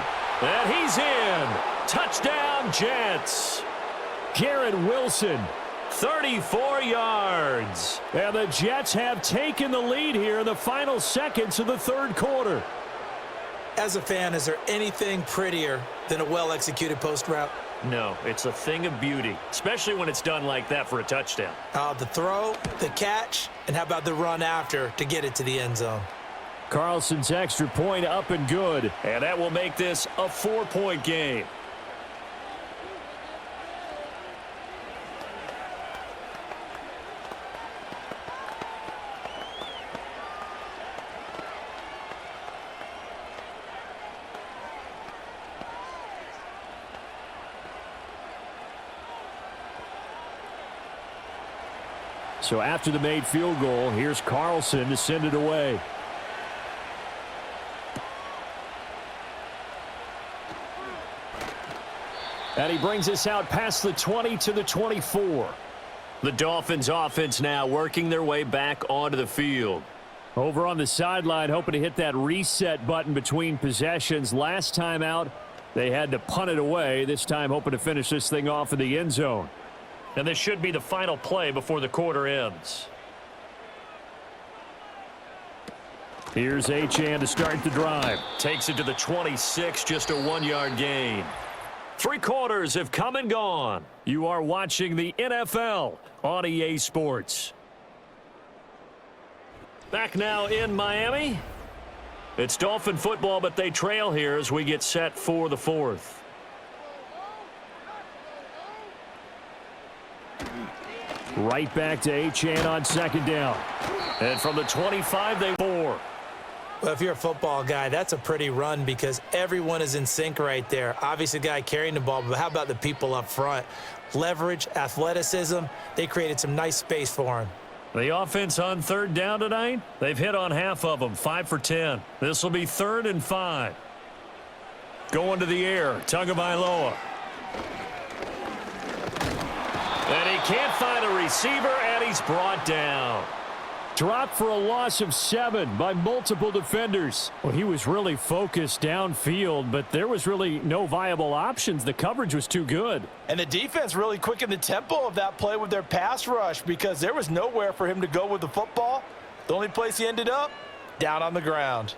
And he's in. Touchdown, Jets. Garrett Wilson. 34 yards. And the Jets have taken the lead here in the final seconds of the 3rd quarter. As a fan, is there anything prettier than a well-executed post route? No, it's a thing of beauty, especially when it's done like that for a touchdown. The throw, the catch, and how about the run after to get it to the end zone? Carlson's extra point up and good. And that will make this a 4-point game. So after the made field goal, here's Carlson to send it away. And he brings us out past the 20 to the 24. The Dolphins offense now working their way back onto the field. Over on the sideline, hoping to hit that reset button between possessions. Last time out, they had to punt it away. This time, hoping to finish this thing off in the end zone. And this should be the final play before the quarter ends. Here's Achane to start the drive. Takes it to the 26, just a 1-yard gain. 3 quarters have come and gone. You are watching the NFL on EA Sports. Back now in Miami. It's Dolphin football, but they trail here as we get set for the 4th. Right back to Achane on 2nd down. And from the 25, they 4. Well, if you're a football guy, that's a pretty run because everyone is in sync right there. Obviously, the guy carrying the ball, but how about the people up front? Leverage, athleticism, they created some nice space for him. The offense on 3rd down tonight, they've hit on half of them, 5 for 10. This will be 3rd and 5. Going to the air, Tagovailoa. And he can't find a receiver, and he's brought down. Dropped for a loss of 7 by multiple defenders. Well, he was really focused downfield, but there was really no viable options. The coverage was too good. And the defense really quickened the tempo of that play with their pass rush because there was nowhere for him to go with the football. The only place he ended up, down on the ground.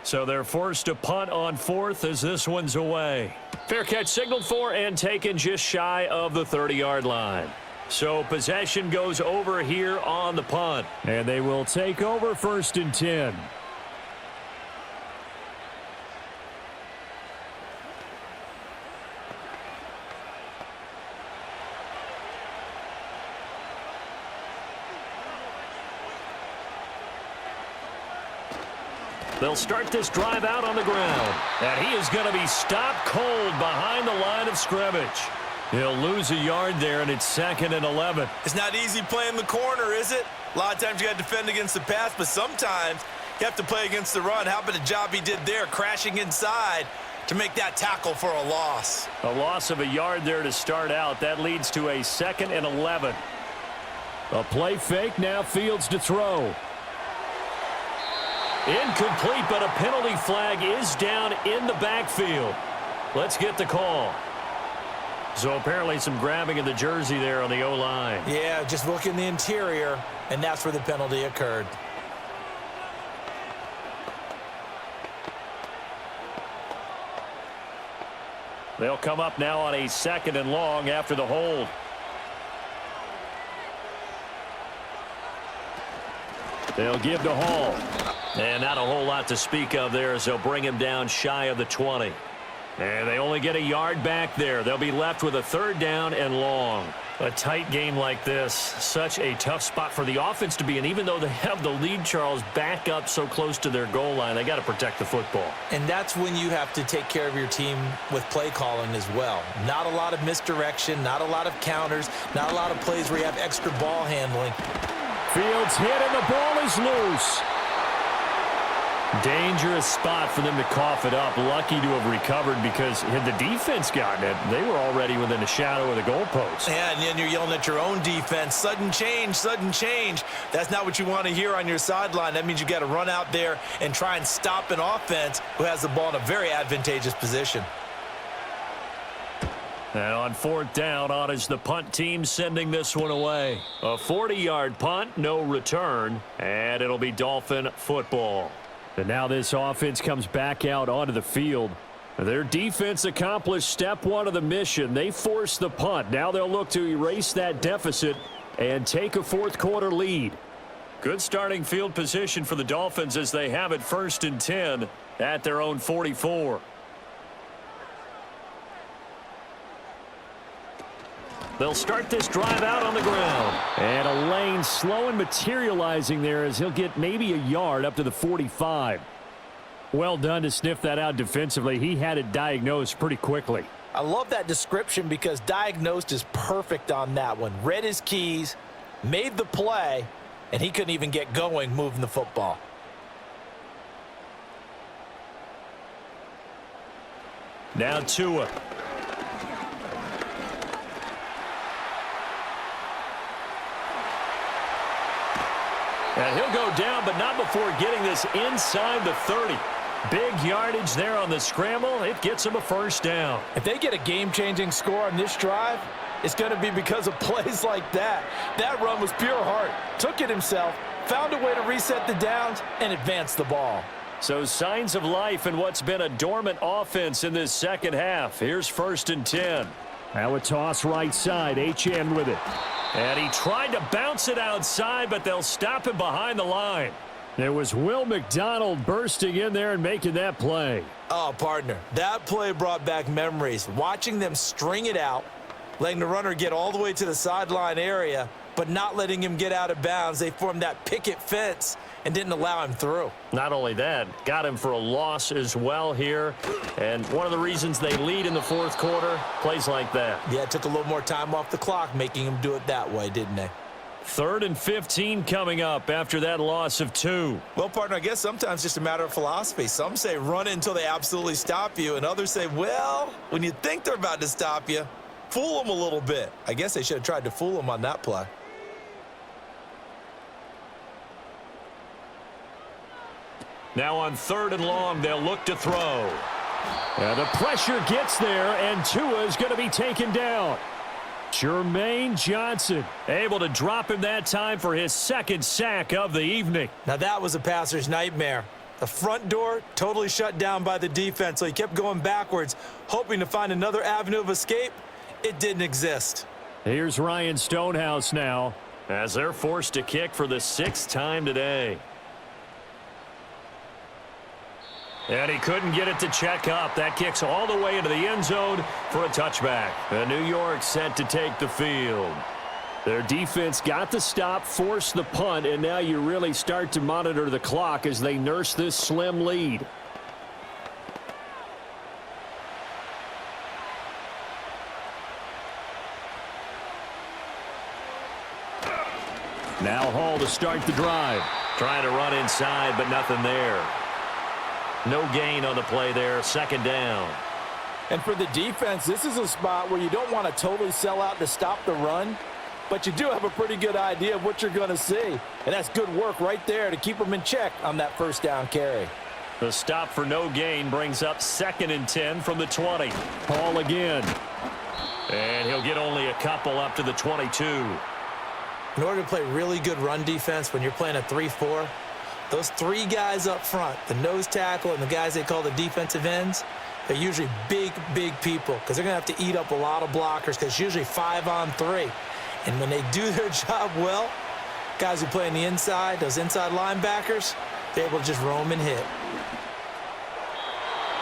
So they're forced to punt on 4th as this one's away. Fair catch signaled for and taken just shy of the 30-yard line. So possession goes over here on the punt. And they will take over 1st and 10. They'll start this drive out on the ground. And he is going to be stopped cold behind the line of scrimmage. He'll lose a yard there, and it's 2nd and 11. It's not easy playing the corner, is it? A lot of times you got to defend against the pass, but sometimes you have to play against the run. How about the job he did there, crashing inside to make that tackle for a loss? A loss of a yard there to start out. That leads to a 2nd and 11. A play fake, now Fields to throw. Incomplete, but a penalty flag is down in the backfield. Let's get the call. So apparently some grabbing of the jersey there on the O-line. Yeah, just look in the interior, and that's where the penalty occurred. They'll come up now on a 2nd and long after the hold. They'll give to Hall. And not a whole lot to speak of there as they'll bring him down shy of the 20. And they only get a yard back there. They'll be left with a 3rd down and long. A tight game like this, such a tough spot for the offense to be in. Even though they have the lead, Charles, back up so close to their goal line, they got to protect the football. And that's when you have to take care of your team with play calling as well. Not a lot of misdirection, not a lot of counters, not a lot of plays where you have extra ball handling. Fields hit, and the ball is loose. Dangerous spot for them to cough it up. Lucky to have recovered because had the defense gotten it, they were already within a shadow of the goalpost. Yeah, and then you're yelling at your own defense. Sudden change, sudden change. That's not what you want to hear on your sideline. That means you got to run out there and try and stop an offense who has the ball in a very advantageous position. And on 4th down, on is the punt team sending this one away. A 40-yard punt, no return, and it'll be Dolphin football. And now this offense comes back out onto the field. Their defense accomplished step 1 of the mission. They forced the punt. Now they'll look to erase that deficit and take a 4th quarter lead. Good starting field position for the Dolphins as they have it 1st and 10 at their own 44. They'll start this drive out on the ground. And a lane slow and materializing there as he'll get maybe a yard up to the 45. Well done to sniff that out defensively. He had it diagnosed pretty quickly. I love that description because diagnosed is perfect on that one. Read his keys, made the play, and he couldn't even get going moving the football. Now Tua. And he'll go down, but not before getting this inside the 30. Big yardage there on the scramble. It gets him a first down. If they get a game-changing score on this drive, it's going to be because of plays like that. That run was pure heart. Took it himself, found a way to reset the downs, and advance the ball. So signs of life in what's been a dormant offense in this second half. Here's 1st and 10. Now a toss right side. Achane with it. And he tried to bounce it outside, but they'll stop him behind the line. There was Will McDonald bursting in there and making that play. Oh, partner, that play brought back memories. Watching them string it out, letting the runner get all the way to the sideline area, but not letting him get out of bounds. They formed that picket fence and didn't allow him through. Not only that, got him for a loss as well here. And one of the reasons they lead in the 4th quarter, plays like that. Yeah, it took a little more time off the clock, making him do it that way, didn't they? 3rd and 15 coming up after that loss of 2. Well, partner, I guess sometimes it's just a matter of philosophy. Some say run until they absolutely stop you, and others say, well, when you think they're about to stop you, fool them a little bit. I guess they should have tried to fool them on that play. Now on 3rd and long, they'll look to throw. And the pressure gets there, and Tua is going to be taken down. Jermaine Johnson able to drop him that time for his 2nd sack of the evening. Now that was a passer's nightmare. The front door totally shut down by the defense, so he kept going backwards, hoping to find another avenue of escape. It didn't exist. Here's Ryan Stonehouse now, as they're forced to kick for the 6th time today. And he couldn't get it to check up. That kicks all the way into the end zone for a touchback. And New York set to take the field. Their defense got the stop, forced the punt, and now you really start to monitor the clock as they nurse this slim lead. Now Hall to start the drive. Trying to run inside, but nothing there. No gain on the play there, 2nd down. And for the defense, this is a spot where you don't want to totally sell out to stop the run, but you do have a pretty good idea of what you're going to see. And that's good work right there to keep them in check on that 1st down carry. The stop for no gain brings up 2nd and 10 from the 20. Hall again. And he'll get only a couple up to the 22. In order to play really good run defense when you're playing a 3-4, those 3 guys up front, the nose tackle and the guys they call the defensive ends, they're usually big, big people because they're going to have to eat up a lot of blockers because it's usually 5-on-3. And when they do their job well, guys who play on the inside, those inside linebackers, they're able to just roam and hit.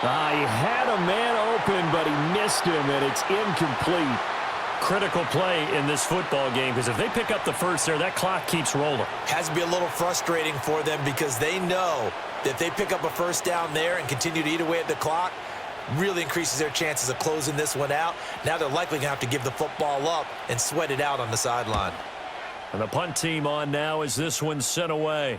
He had a man open, but he missed him, and it's incomplete. Critical play in this football game because if they pick up the first there, that clock keeps rolling. Has to be a little frustrating for them because they know that if they pick up a 1st down there and continue to eat away at the clock, really increases their chances of closing this one out. Now they're likely going to have to give the football up and sweat it out on the sideline. And the punt team on now as this one's sent away.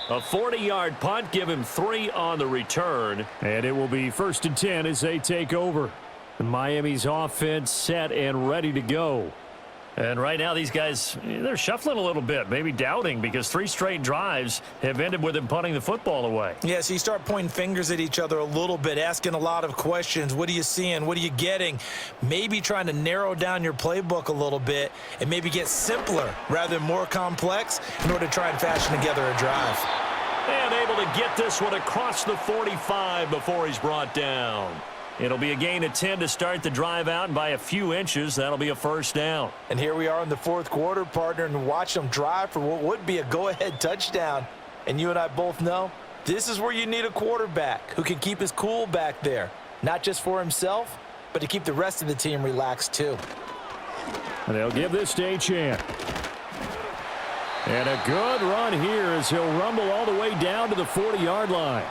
A 40-yard punt, give him 3 on the return. And it will be 1st and 10 as they take over. Miami's offense set and ready to go. And right now these guys, they're shuffling a little bit, maybe doubting because 3 straight drives have ended with them punting the football away. Yeah, so you start pointing fingers at each other a little bit, asking a lot of questions. What are you seeing? What are you getting? Maybe trying to narrow down your playbook a little bit and maybe get simpler rather than more complex in order to try and fashion together a drive. And able to get this one across the 45 before he's brought down. It'll be a gain of 10 to start the drive out, and by a few inches, that'll be a 1st down. And here we are in the 4th quarter, partner, and watch them drive for what would be a go-ahead touchdown. And you and I both know this is where you need a quarterback who can keep his cool back there, not just for himself, but to keep the rest of the team relaxed too. And they'll give this to Achane. And a good run here as he'll rumble all the way down to the 40-yard line.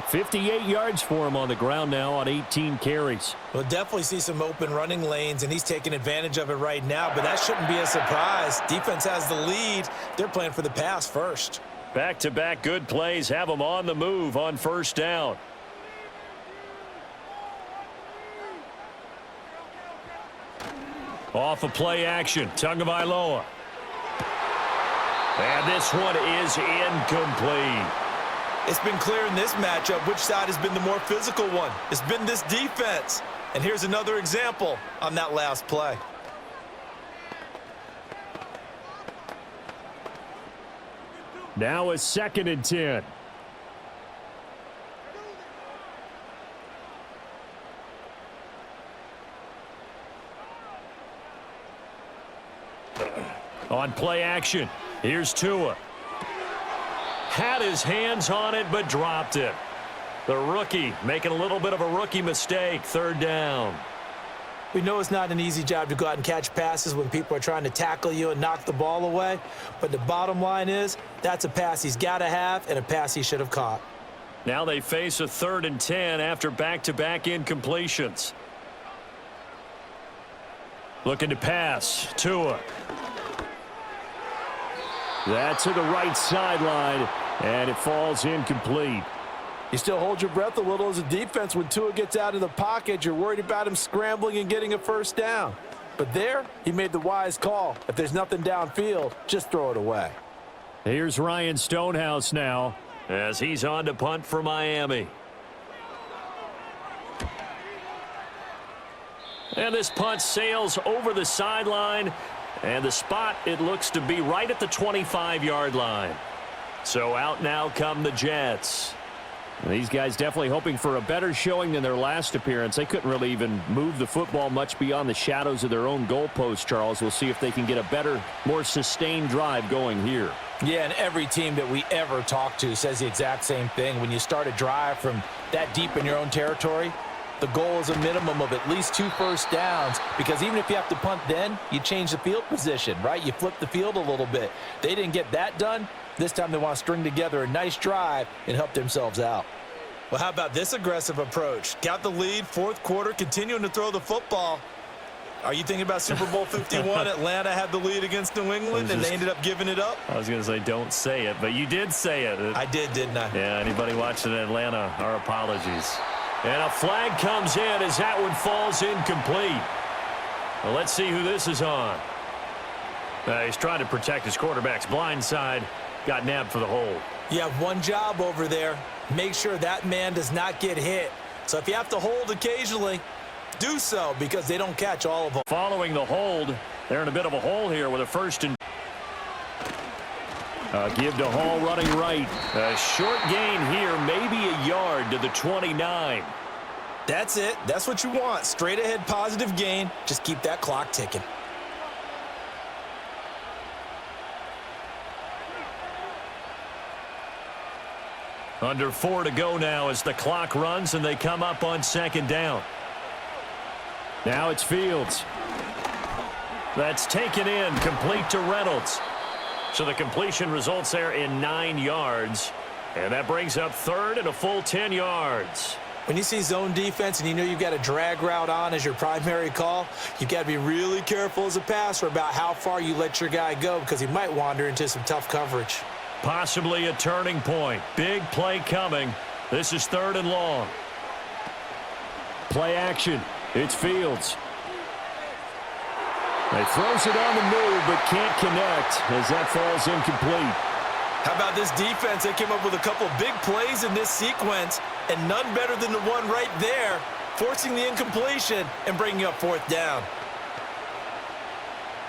58 yards for him on the ground now on 18 carries. We'll definitely see some open running lanes, and he's taking advantage of it right now, but that shouldn't be a surprise. Defense has the lead. They're playing for the pass first. Back-to-back good plays have them on the move on 1st down. Off of play action, Tagovailoa. And this one is incomplete. It's been clear in this matchup which side has been the more physical one. It's been this defense. And here's another example on that last play. Now a 2nd and 10. On play action, here's Tua. Had his hands on it, but dropped it. The rookie making a little bit of a rookie mistake, 3rd down. We know it's not an easy job to go out and catch passes when people are trying to tackle you and knock the ball away. But the bottom line is, that's a pass he's got to have and a pass he should have caught. Now they face a 3rd and 10 after back-to-back incompletions. Looking to pass, Tua. That's to the right sideline, and it falls incomplete. You still hold your breath a little as a defense when Tua gets out of the pocket. You're worried about him scrambling and getting a 1st down. But there, he made the wise call. If there's nothing downfield, just throw it away. Here's Ryan Stonehouse now, as he's on to punt for Miami. And this punt sails over the sideline, and the spot, it looks to be right at the 25-yard line. So out now come the Jets. These guys definitely hoping for a better showing than their last appearance. They couldn't really even move the football much beyond the shadows of their own goalpost, Charles. We'll see if they can get a better, more sustained drive going here. Yeah, and every team that we ever talk to says the exact same thing. When you start a drive from that deep in your own territory, the goal is a minimum of at least 2 1st downs, because even if you have to punt then, you change the field position, right? You flip the field a little bit. They didn't get that done. This time they want to string together a nice drive and help themselves out. Well, how about this aggressive approach? Got the lead, 4th quarter, continuing to throw the football. Are you thinking about Super Bowl 51? Atlanta had the lead against New England, and they ended up giving it up? I was going to say don't say it, but you did say it. I did, didn't I? Yeah, anybody watching Atlanta, our apologies. And a flag comes in as that one falls incomplete. Well, let's see who this is on. He's trying to protect his quarterback's blind side. Got nabbed for the hold. You have one job over there. Make sure that man does not get hit. So if you have to hold occasionally, do so, because they don't catch all of them. Following the hold, they're in a bit of a hole here with a 1st and... Give to Hall running right. A short gain here, maybe a yard to the 29. That's it. That's what you want. Straight ahead positive gain. Just keep that clock ticking. Under 4 to go now as the clock runs and they come up on 2nd down. Now it's Fields. That's taken in, complete to Reynolds. So the completion results there in 9 yards. And that brings up 3rd and a full 10 yards. When you see zone defense and you know you've got a drag route on as your primary call, you've got to be really careful as a passer about how far you let your guy go, because he might wander into some tough coverage. Possibly a turning point. Big play coming. This is 3rd and long. Play action. It's Fields. He throws it on the move, but can't connect as that falls incomplete. How about this defense? They came up with a couple of big plays in this sequence, and none better than the one right there, forcing the incompletion and bringing up 4th down.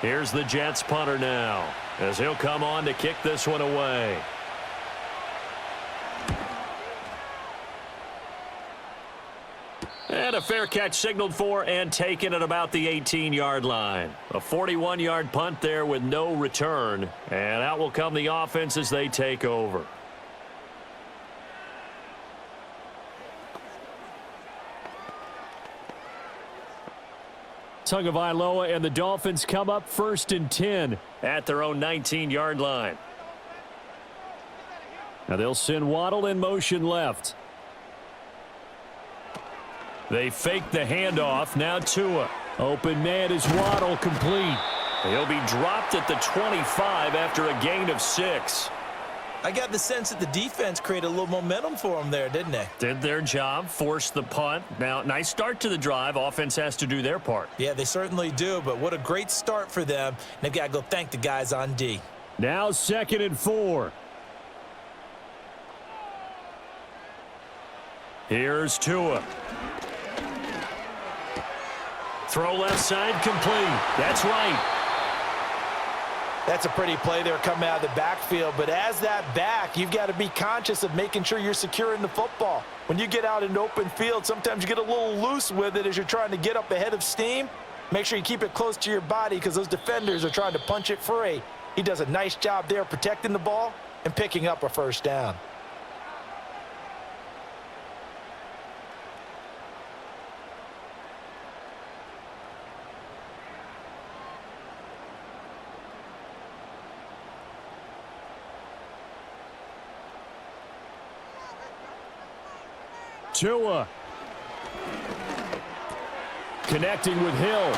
Here's the Jets punter now, as he'll come on to kick this one away. And a fair catch signaled for and taken at about the 18-yard line. A 41-yard punt there with no return. And out will come the offense as they take over. Tagovailoa and the Dolphins come up 1st and 10 at their own 19-yard line. Now they'll send Waddle in motion left. They fake the handoff. Now Tua. Open man is Waddle, complete. He'll be dropped at the 25 after a gain of 6. I got the sense that the defense created a little momentum for them there, didn't they? Did their job, forced the punt. Now, nice start to the drive. Offense has to do their part. Yeah, they certainly do, but what a great start for them. They've got to go thank the guys on D. Now 2nd and 4. Here's Tua. Throw left side complete. That's right. That's a pretty play there coming out of the backfield, but as that back, you've got to be conscious of making sure you're securing the football. When you get out in open field, sometimes you get a little loose with it as you're trying to get up ahead of steam. Make sure you keep it close to your body because those defenders are trying to punch it free. He does a nice job there protecting the ball and picking up a first down. Tua. Connecting with Hill.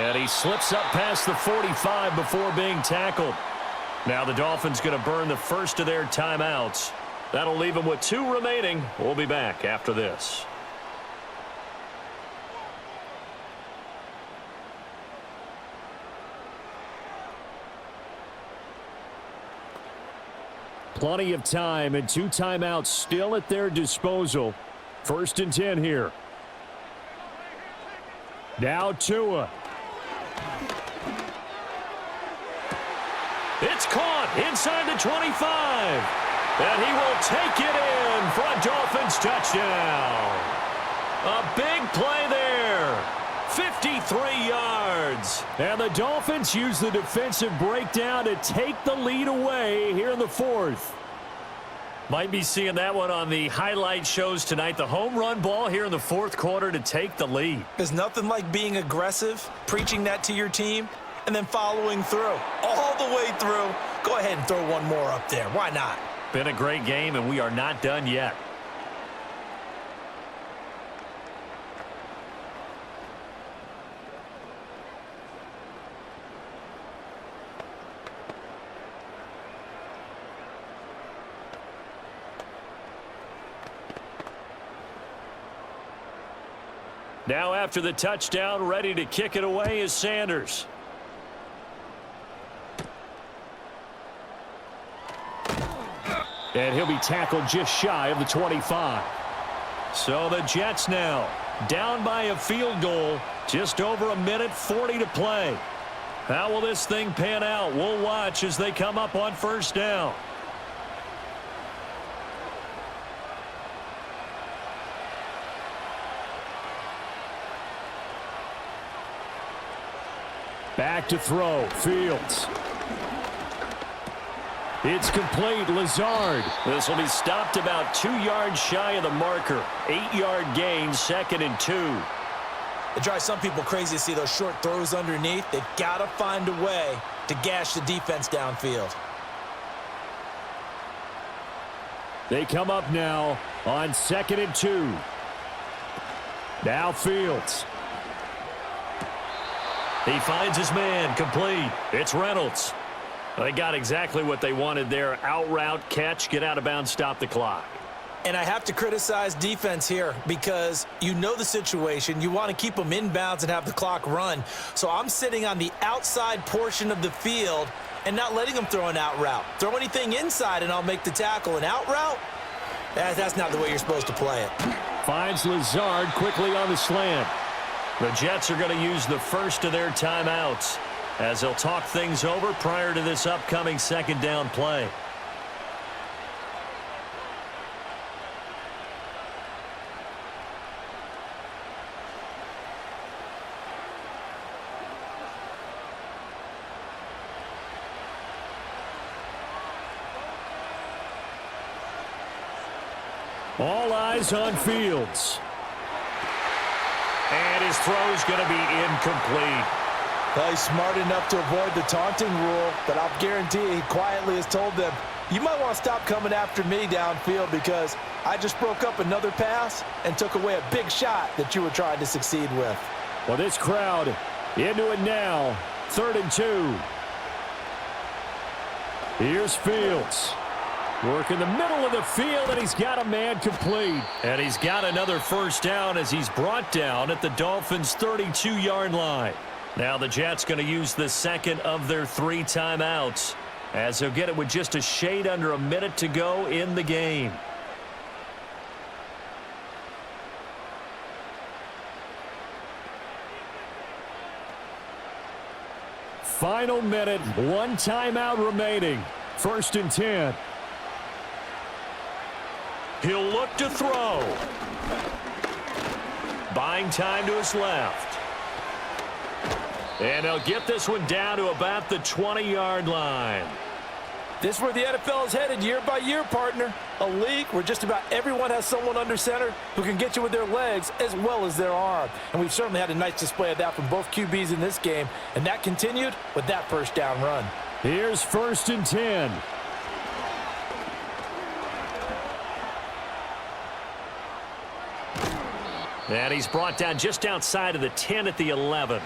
And he slips up past the 45 before being tackled. Now the Dolphins going to burn the first of their timeouts. That'll leave them with 2 remaining. We'll be back after this. Plenty of time and 2 timeouts still at their disposal. 1st and 10 here. Now Tua. It's caught inside the 25. And he will take it in for a Dolphins touchdown. A big play there. 53 yards. And the Dolphins use the defensive breakdown to take the lead away here in the 4th. Might be seeing that one on the highlight shows tonight. The home run ball here in the 4th quarter to take the lead. There's nothing like being aggressive, preaching that to your team, and then following through. All the way through. Go ahead and throw one more up there. Why not? Been a great game, and we are not done yet. Now after the touchdown, ready to kick it away is Sanders. And he'll be tackled just shy of the 25. So the Jets now down by a field goal. Just over 1:40 to play. How will this thing pan out? We'll watch as they come up on 1st down. Back to throw. Fields. It's complete. Lazard. This will be stopped about 2 yards shy of the marker. 8-yard gain, 2nd and 2. It drives some people crazy to see those short throws underneath. They've got to find a way to gash the defense downfield. They come up now on 2nd and 2. Now Fields. He finds his man, complete. It's Reynolds. They got exactly what they wanted there. Out route, catch, get out of bounds, stop the clock. And I have to criticize defense here because you know the situation. You want to keep them inbounds and have the clock run. So I'm sitting on the outside portion of the field and not letting them throw an out route. Throw anything inside and I'll make the tackle. An out route? That's not the way you're supposed to play it. Finds Lazard quickly on the slant. The Jets are going to use the first of their timeouts as they'll talk things over prior to this upcoming 2nd down play. All eyes on Fields. And his throw's going to be incomplete. Well, he's smart enough to avoid the taunting rule, but I'll guarantee he quietly has told them, you might want to stop coming after me downfield because I just broke up another pass and took away a big shot that you were trying to succeed with. Well, this crowd into it now. 3rd and 2. Here's Fields. Work in the middle of the field, and he's got a man complete. And he's got another first down as he's brought down at the Dolphins' 32-yard line. Now the Jets going to use the second of their 3 timeouts, as they'll get it with just a shade under a minute to go in the game. Final minute, 1 timeout remaining. 1st and 10. He'll look to throw. Buying time to his left. And they'll get this one down to about the 20-yard line. This is where the NFL is headed year by year, partner. A league where just about everyone has someone under center who can get you with their legs as well as their arm. And we've certainly had a nice display of that from both QBs in this game. And that continued with that first down run. Here's 1st and 10. And he's brought down just outside of the 10 at the 11.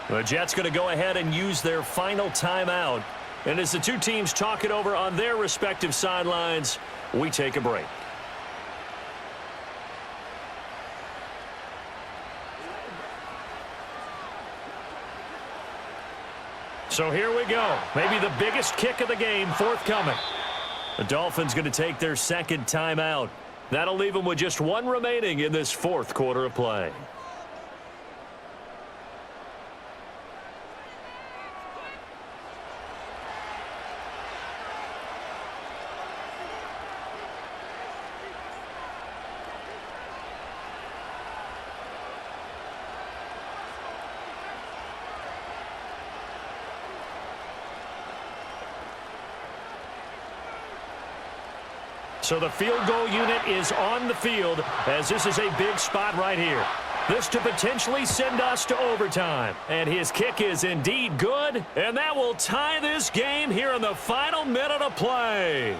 The Jets going to go ahead and use their final timeout. And as the two teams talk it over on their respective sidelines, we take a break. So here we go. Maybe the biggest kick of the game forthcoming. The Dolphins going to take their second timeout. That'll leave them with just 1 remaining in this 4th quarter of play. So the field goal unit is on the field, as this is a big spot right here. This to potentially send us to overtime. And his kick is indeed good, and that will tie this game here in the final minute of play.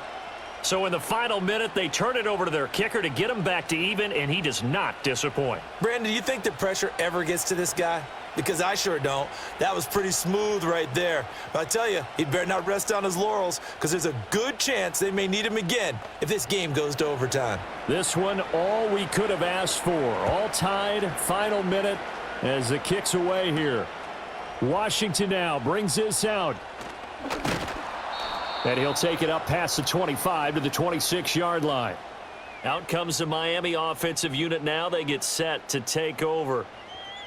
So in the final minute, they turn it over to their kicker to get him back to even, and he does not disappoint. Brandon, do you think the pressure ever gets to this guy? Because I sure don't. That was pretty smooth right there. But I tell you, he better not rest on his laurels, because there's a good chance they may need him again if this game goes to overtime. This one, all we could have asked for. All tied, final minute, as the kick's away here. Washington now brings this out. And he'll take it up past the 25 to the 26-yard line. Out comes the Miami offensive unit now. They get set to take over.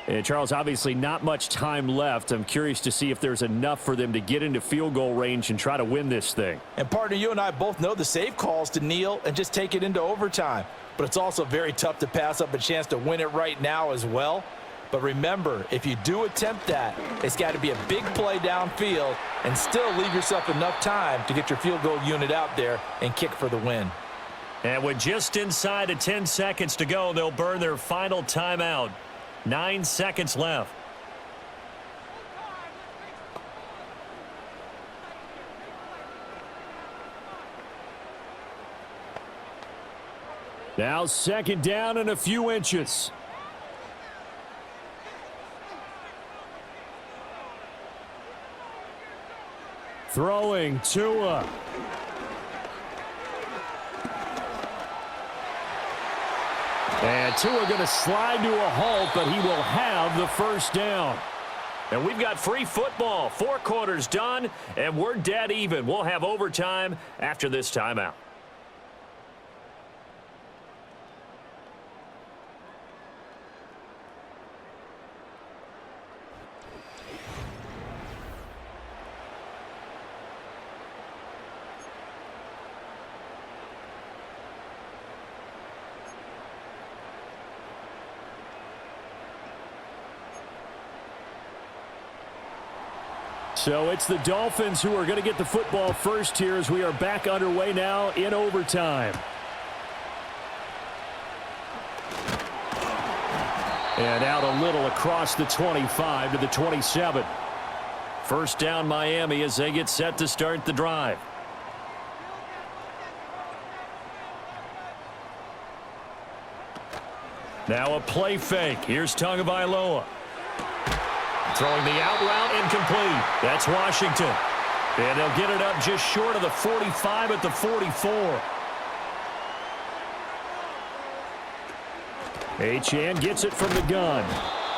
And Charles, obviously not much time left. I'm curious to see if there's enough for them to get into field goal range and try to win this thing. And partner, you and I both know the safe calls to kneel and just take it into overtime. But it's also very tough to pass up a chance to win it right now as well. But remember, if you do attempt that, it's got to be a big play downfield and still leave yourself enough time to get your field goal unit out there and kick for the win. And with just inside of 10 seconds to go, they'll burn their final timeout. 9 seconds left. Now 2nd down and a few inches. Throwing Tua. And Tua going to slide to a halt, but he will have the first down. And we've got free football. 4 quarters done, and we're dead even. We'll have overtime after this timeout. So it's the Dolphins who are going to get the football first here as we are back underway now in overtime. And out a little across the 25 to the 27. First down Miami as they get set to start the drive. Now a play fake. Here's Tagovailoa. Throwing the out route incomplete. That's Washington. And they'll get it up just short of the 45 at the 44. Achane gets it from the gun.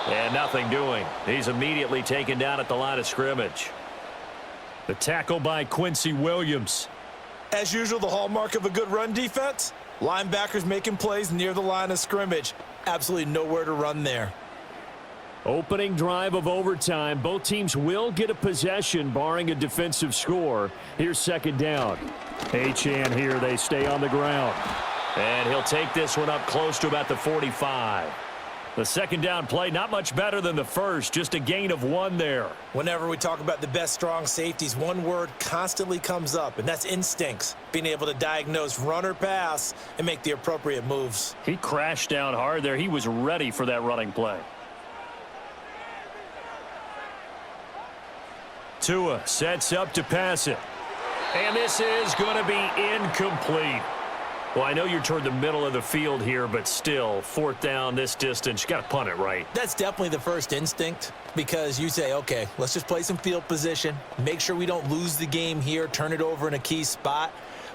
And nothing doing. He's immediately taken down at the line of scrimmage. The tackle by Quincy Williams. As usual, the hallmark of a good run defense, linebackers making plays near the line of scrimmage. Absolutely nowhere to run there. Opening drive of overtime. Both teams will get a possession, barring a defensive score. Here's second down. Achane here. They stay on the ground. And he'll take this one up close to about the 45. The second down play, not much better than the first, just a gain of 1 there. Whenever we talk about the best strong safeties, one word constantly comes up, and that's instincts. Being able to diagnose run or pass and make the appropriate moves. He crashed down hard there. He was ready for that running play. Tua sets up to pass it. And this is going to be incomplete. Well, I know you're toward the middle of the field here, but still, fourth down this distance, you got to punt it right. That's definitely the first instinct, because you say, okay, let's just play some field position, make sure we don't lose the game here, turn it over in a key spot.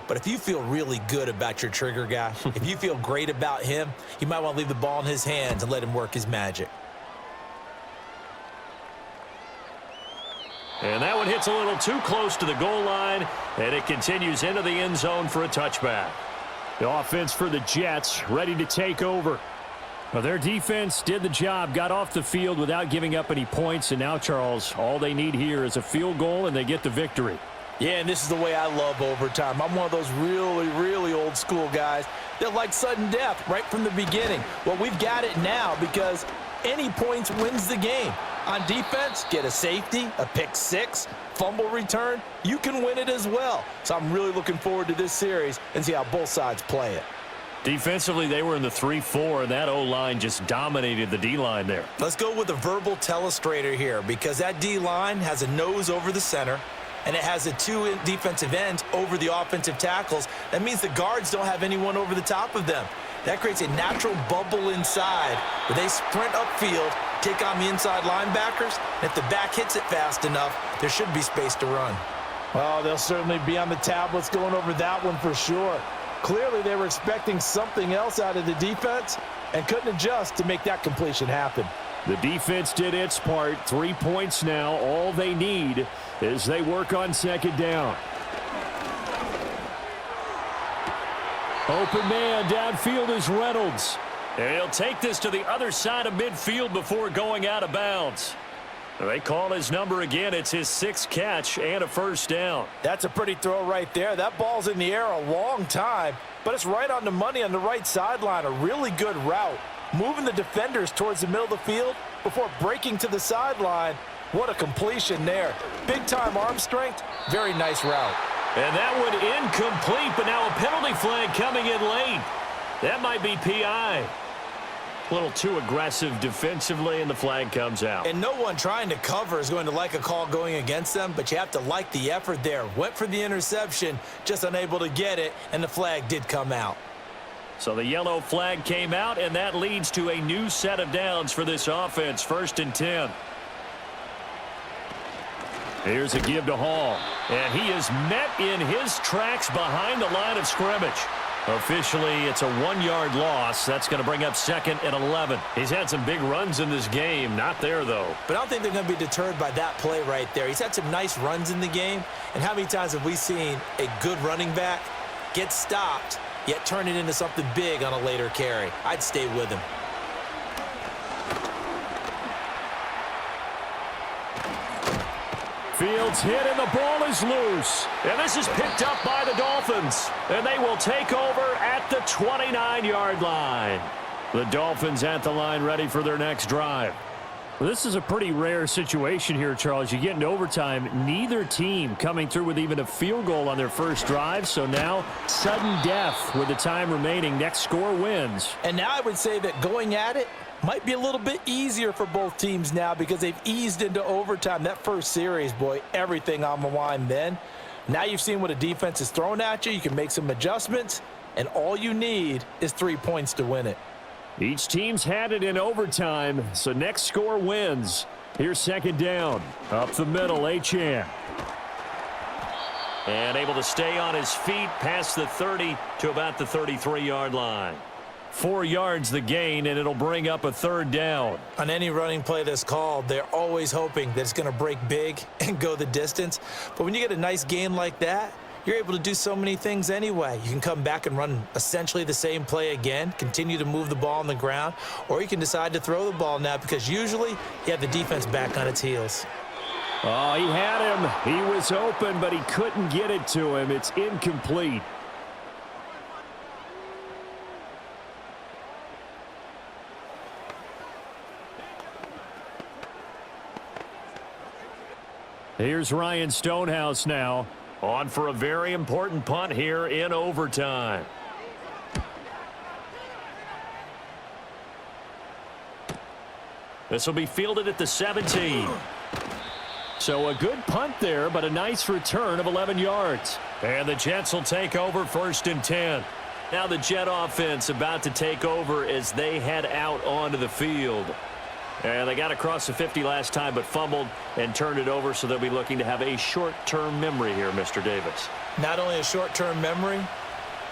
But if you feel really good about your trigger guy, if you feel great about him, you might want to leave the ball in his hands and let him work his magic. And that one hits a little too close to the goal line, and it continues into the end zone for a touchback. The offense for the Jets ready to take over. Well, their defense did the job, got off the field without giving up any points, and now, Charles, all they need here is a field goal, and they get the victory. Yeah, and this is the way I love overtime. I'm one of those really, really old school guys that like sudden death right from the beginning. Well, we've got it now because any points wins the game. On defense, get a safety, a pick six, fumble return, you can win it as well. So I'm really looking forward to this series and see how both sides play it. Defensively, they were in the 3-4, and that O-line just dominated the D-line there. Let's go with a verbal telestrator here, because that D-line has a nose over the center, and it has a 2 defensive ends over the offensive tackles. That means the guards don't have anyone over the top of them. That creates a natural bubble inside where they sprint upfield, take on the inside linebackers, and if the back hits it fast enough, there should be space to run. Oh, they'll certainly be on the tablets going over that one for sure. Clearly, they were expecting something else out of the defense and couldn't adjust to make that completion happen. The defense did its part. 3 points now. All they need is they work on second down. Open man downfield is Reynolds. And he'll take this to the other side of midfield before going out of bounds. They call his number again. It's his 6th catch and a first down. That's a pretty throw right there. That ball's in the air a long time, but it's right on the money on the right sideline. A really good route. Moving the defenders towards the middle of the field before breaking to the sideline. What a completion there. Big-time arm strength. Very nice route. And that one incomplete, but now a penalty flag coming in late. That might be PI. A little too aggressive defensively, and the flag comes out. And no one trying to cover is going to like a call going against them, but you have to like the effort there. Went for the interception, just unable to get it, and the flag did come out. So the yellow flag came out, and that leads to a new set of downs for this offense. 1st and 10. Here's a give to Hall. And he is met in his tracks behind the line of scrimmage. Officially, it's a 1-yard loss. That's going to bring up 2nd and 11. He's had some big runs in this game. Not there, though. But I don't think they're going to be deterred by that play right there. He's had some nice runs in the game. And how many times have we seen a good running back get stopped, yet turn it into something big on a later carry? I'd stay with him. Fields hit, and the ball is loose. And this is picked up by the Dolphins. And they will take over at the 29-yard line. The Dolphins at the line, ready for their next drive. Well, this is a pretty rare situation here, Charles. You get into overtime, neither team coming through with even a field goal on their first drive. So now, sudden death with the time remaining. Next score wins. And now I would say that going at it might be a little bit easier for both teams now because they've eased into overtime. That first series, boy, everything on the line then. Now you've seen what a defense is throwing at you. You can make some adjustments, and all you need is 3 points to win it. Each team's had it in overtime, so next score wins. Here's second down. Up the middle, Achane. And able to stay on his feet past the 30 to about the 33-yard line. 4 yards the gain, and it'll bring up a third down. On any running play that's called, they're always hoping that it's going to break big and go the distance. But when you get a nice gain like that, you're able to do so many things anyway. You can come back and run essentially the same play again, continue to move the ball on the ground, or you can decide to throw the ball now because usually you have the defense back on its heels. Oh, he had him. He was open, but he couldn't get it to him. It's incomplete. Here's Ryan Stonehouse now. On for a very important punt here in overtime. This will be fielded at the 17. So a good punt there, but a nice return of 11 yards. And the Jets will take over 1st and 10. Now the Jet offense about to take over as they head out onto the field. And they got across the 50 last time but fumbled and turned it over, so they'll be looking to have a short-term memory here, Mr. Davis. Not only a short-term memory,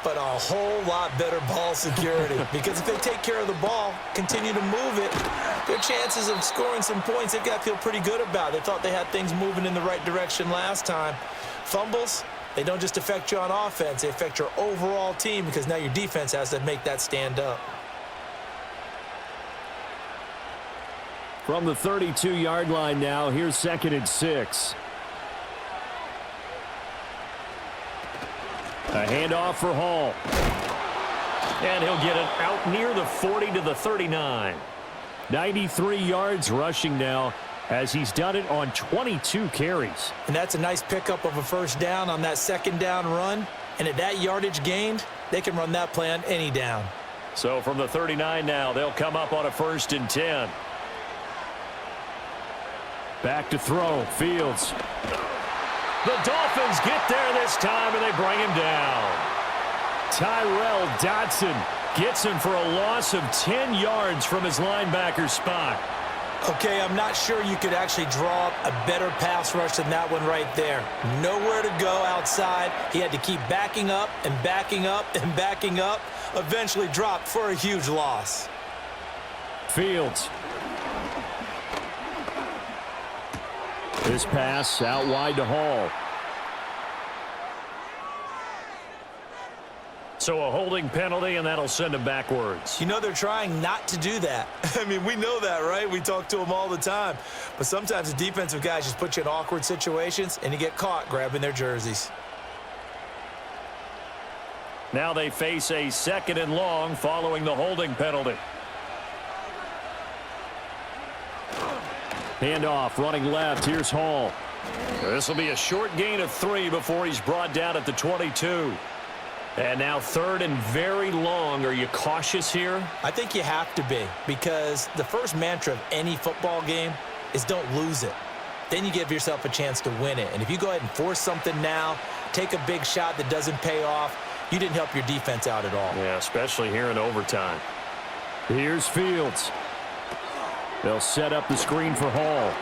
but a whole lot better ball security. Because if they take care of the ball, continue to move it, their chances of scoring some points, they've got to feel pretty good about. They thought they had things moving in the right direction last time. Fumbles, they don't just affect you on offense, they affect your overall team because now your defense has to make that stand up. From the 32-yard line now, here's 2nd and 6. A handoff for Hall. And he'll get it out near the 40 to the 39. 93 yards rushing now as he's done it on 22 carries. And that's a nice pickup of a first down on that 2nd down run. And at that yardage gained, they can run that play on any down. So from the 39 now, they'll come up on a 1st and 10. Back to throw, Fields. The Dolphins get there this time, and they bring him down. Tyrell Dodson gets him for a loss of 10 yards from his linebacker spot. Okay, I'm not sure you could actually draw up a better pass rush than that one right there. Nowhere to go outside. He had to keep backing up and backing up and backing up. Eventually dropped for a huge loss. Fields. This pass out wide to Hall. So a holding penalty, and that'll send him backwards. You know they're trying not to do that. I mean, we know that, right? We talk to them all the time. But sometimes the defensive guys just put you in awkward situations, and you get caught grabbing their jerseys. Now they face a 2nd and long following the holding penalty. Handoff, running left. Here's Hall. This will be a short gain of 3 before he's brought down at the 22. And now 3rd and very long. Are you cautious here? I think you have to be, because the first mantra of any football game is don't lose it. Then you give yourself a chance to win it. And if you go ahead and force something now, take a big shot that doesn't pay off, you didn't help your defense out at all. Yeah, especially here in overtime. Here's Fields. They'll set up the screen for Hall.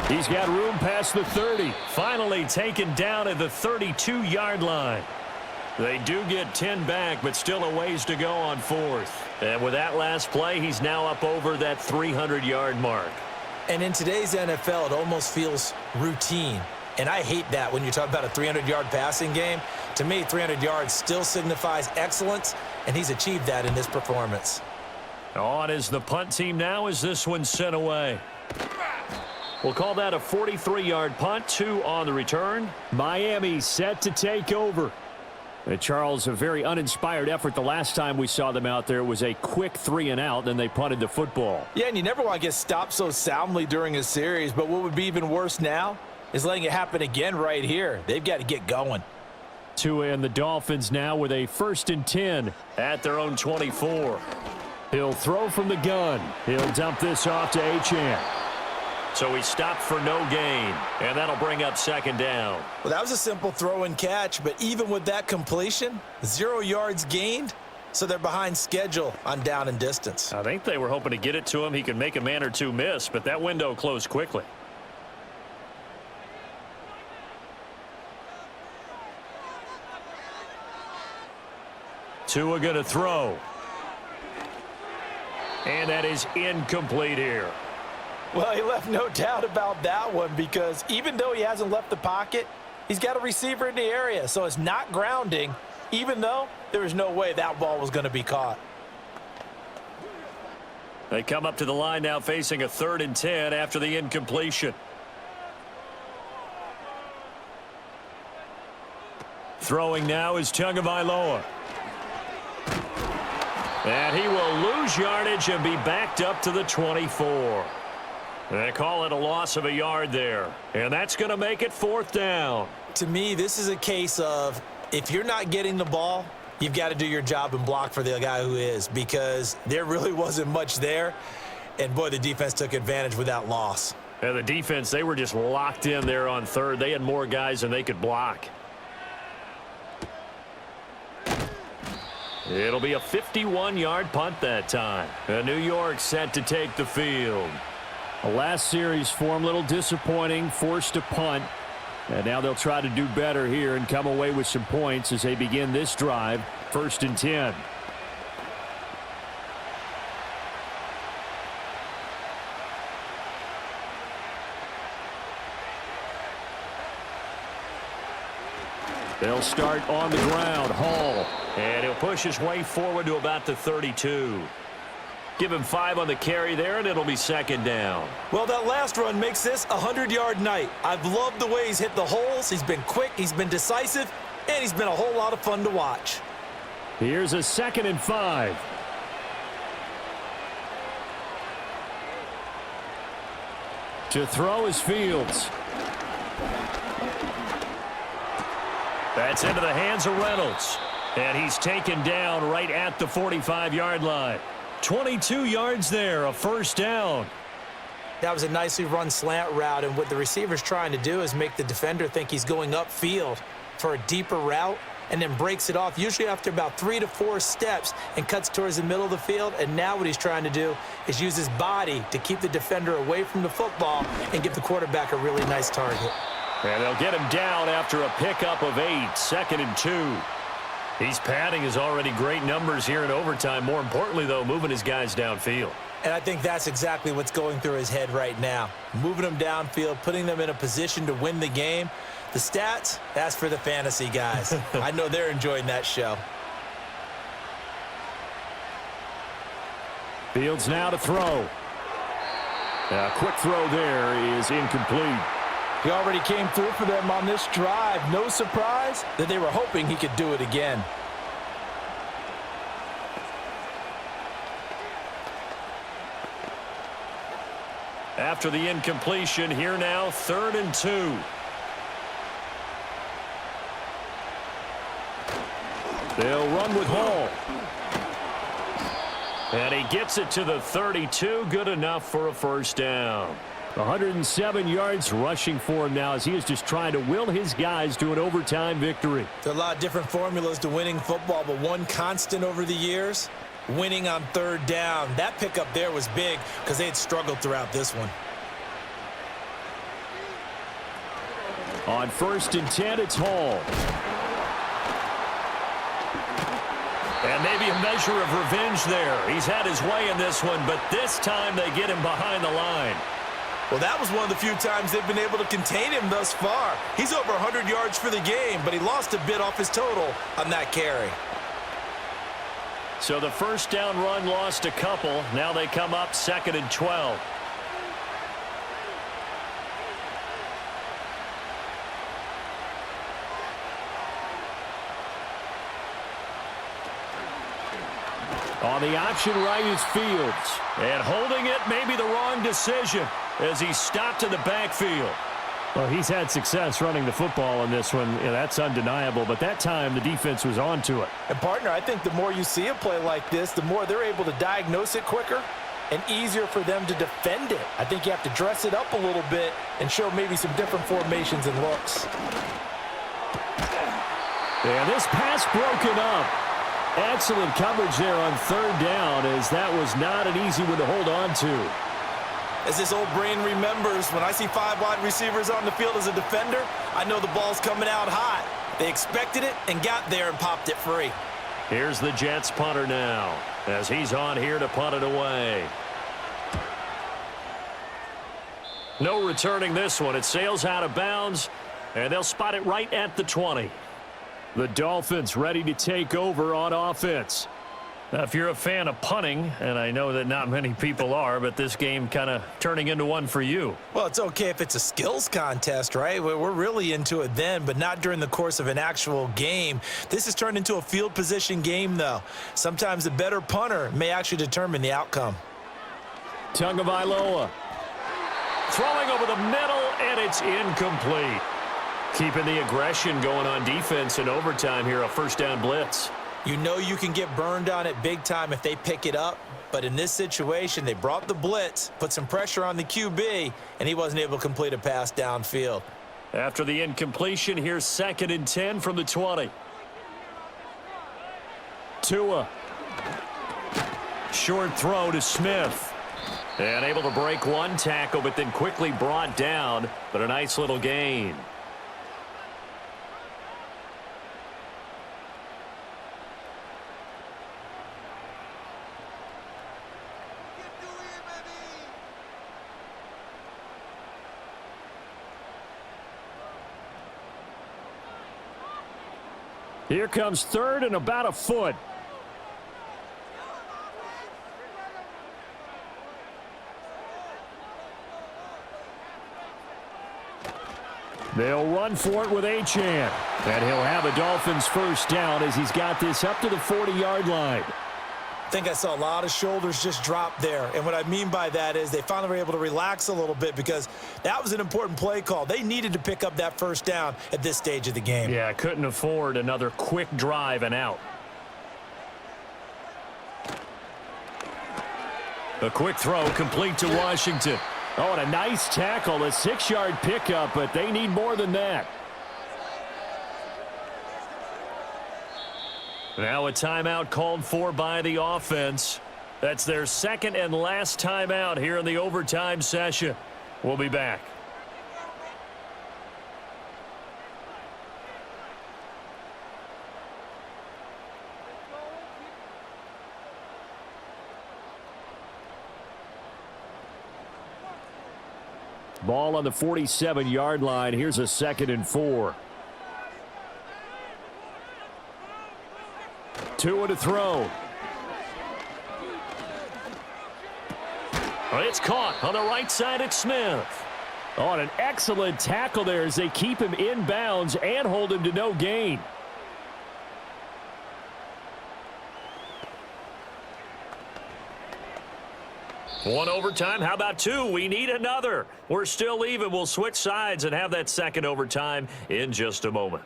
He's got room past the 30. Finally taken down at the 32-yard line. They do get 10 back, but still a ways to go on 4th. And with that last play, he's now up over that 300-yard mark. And in today's NFL, it almost feels routine. And I hate that when you talk about a 300-yard passing game. To me, 300 yards still signifies excellence, and he's achieved that in this performance. On is the punt team now as this one's sent away. We'll call that a 43-yard punt, 2 on the return. Miami set to take over. Charles, a very uninspired effort the last time we saw them out there. It was a quick 3 and out, then they punted the football. Yeah, and you never want to get stopped so soundly during a series, but what would be even worse now is letting it happen again right here. They've got to get going. Tua and the Dolphins now with a 1st and 10 at their own 24. He'll throw from the gun. He'll dump this off to Achane. So he stopped for no gain, and that'll bring up 2nd down. Well, that was a simple throw and catch, but even with that completion, 0 yards gained, so they're behind schedule on down and distance. I think they were hoping to get it to him. He could make a man or two miss, but that window closed quickly. Tua going to throw. And that is incomplete here. Well, he left no doubt about that one because even though he hasn't left the pocket, he's got a receiver in the area, so it's not grounding, even though there was no way that ball was going to be caught. They come up to the line now facing a 3rd and 10 after the incompletion. Throwing now is Tagovailoa. And he will lose yardage and be backed up to the 24. They call it a loss of a yard there. And that's going to make it 4th down. To me, this is a case of if you're not getting the ball, you've got to do your job and block for the guy who is, because there really wasn't much there. And, boy, the defense took advantage with that loss. And the defense, they were just locked in there on 3rd. They had more guys than they could block. It'll be a 51-yard punt that time. And New York set to take the field. The last series for him, a little disappointing, forced a punt. And now they'll try to do better here and come away with some points as they begin this drive, 1st and 10. They'll start on the ground. Hall. And he'll push his way forward to about the 32. Give him 5 on the carry there, and it'll be 2nd down. Well, that last run makes this a 100-yard night. I've loved the way he's hit the holes. He's been quick, he's been decisive, and he's been a whole lot of fun to watch. Here's a 2nd and 5. To throw is Fields. That's into the hands of Reynolds. And he's taken down right at the 45-yard line. 22 yards there, a 1st down. That was a nicely run slant route, and what the receiver's trying to do is make the defender think he's going upfield for a deeper route and then breaks it off, usually after about 3 to 4 steps, and cuts towards the middle of the field. And now what he's trying to do is use his body to keep the defender away from the football and give the quarterback a really nice target. And they'll get him down after a pickup of 8, 2nd and 2. He's padding his already great numbers here in overtime. More importantly, though, moving his guys downfield. And I think that's exactly what's going through his head right now. Moving them downfield, putting them in a position to win the game. The stats, that's for the fantasy guys. I know they're enjoying that show. Fields now to throw. A quick throw there is incomplete. He already came through for them on this drive. No surprise that they were hoping he could do it again. After the incompletion, here now, 3rd and 2. They'll run with Hall. And he gets it to the 32. Good enough for a 1st down. 107 yards rushing for him now as he is just trying to will his guys to an overtime victory. There are a lot of different formulas to winning football, but one constant over the years, winning on 3rd down. That pickup there was big because they had struggled throughout this one. On 1st and 10, it's Hall. And maybe a measure of revenge there. He's had his way in this one, but this time they get him behind the line. Well, that was one of the few times they've been able to contain him thus far. He's over 100 yards for the game, but he lost a bit off his total on that carry. So the 1st down run lost a couple. Now they come up 2nd and 12. On the option right is Fields. And holding it may be the wrong decision as he stopped in the backfield. Well, he's had success running the football in this one. Yeah, that's undeniable. But that time, the defense was on to it. And, partner, I think the more you see a play like this, the more they're able to diagnose it quicker and easier for them to defend it. I think you have to dress it up a little bit and show maybe some different formations and looks. Yeah, this pass broken up. Excellent coverage there on 3rd down, as that was not an easy one to hold on to. As this old brain remembers, when I see 5 wide receivers on the field as a defender, I know the ball's coming out hot. They expected it and got there and popped it free. Here's the Jets punter now, as he's on here to punt it away. No returning this one. It sails out of bounds, and they'll spot it right at the 20. The Dolphins ready to take over on offense. Now, if you're a fan of punting, and I know that not many people are, but this game kind of turning into one for you. Well, it's okay if it's a skills contest, right? We're really into it then, but not during the course of an actual game. This has turned into a field position game, though. Sometimes the better punter may actually determine the outcome. Tagovailoa Throwing over the middle, and it's incomplete. Keeping the aggression going on defense in overtime here, a first down blitz. You know you can get burned on it big time if they pick it up, but in this situation, they brought the blitz, put some pressure on the QB, and he wasn't able to complete a pass downfield. After the incompletion, here's 2nd and 10 from the 20. Tua. Short throw to Smith. And able to break one tackle, but then quickly brought down, but a nice little gain. Here comes 3rd and about a foot. They'll run for it with Achane. And he'll have a Dolphins first down as he's got this up to the 40-yard line. I think I saw a lot of shoulders just drop there, and what I mean by that is they finally were able to relax a little bit because that was an important play call. They needed to pick up that first down at this stage of the game. Yeah, couldn't afford another quick drive and out. A quick throw complete to Washington. Oh, and a nice tackle, a 6-yard pickup, but they need more than that. Now a timeout called for by the offense. That's their second and last timeout here in the overtime session. We'll be back. Ball on the 47-yard line. Here's a 2nd and 4. Tua to throw. It's caught on the right side at Smith. Oh, and an excellent tackle there as they keep him in bounds and hold him to no gain. One overtime. How about two? We need another. We're still even. We'll switch sides and have that second overtime in just a moment.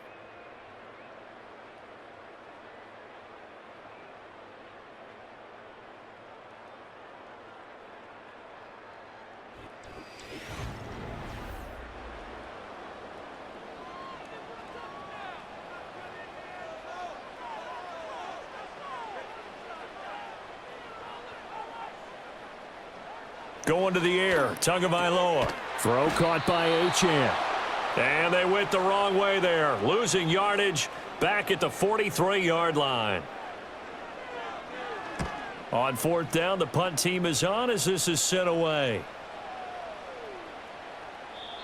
Going to the air, Tagovailoa. Throw caught by Achane. And they went the wrong way there, losing yardage back at the 43-yard line. On 4th down, the punt team is on as this is sent away.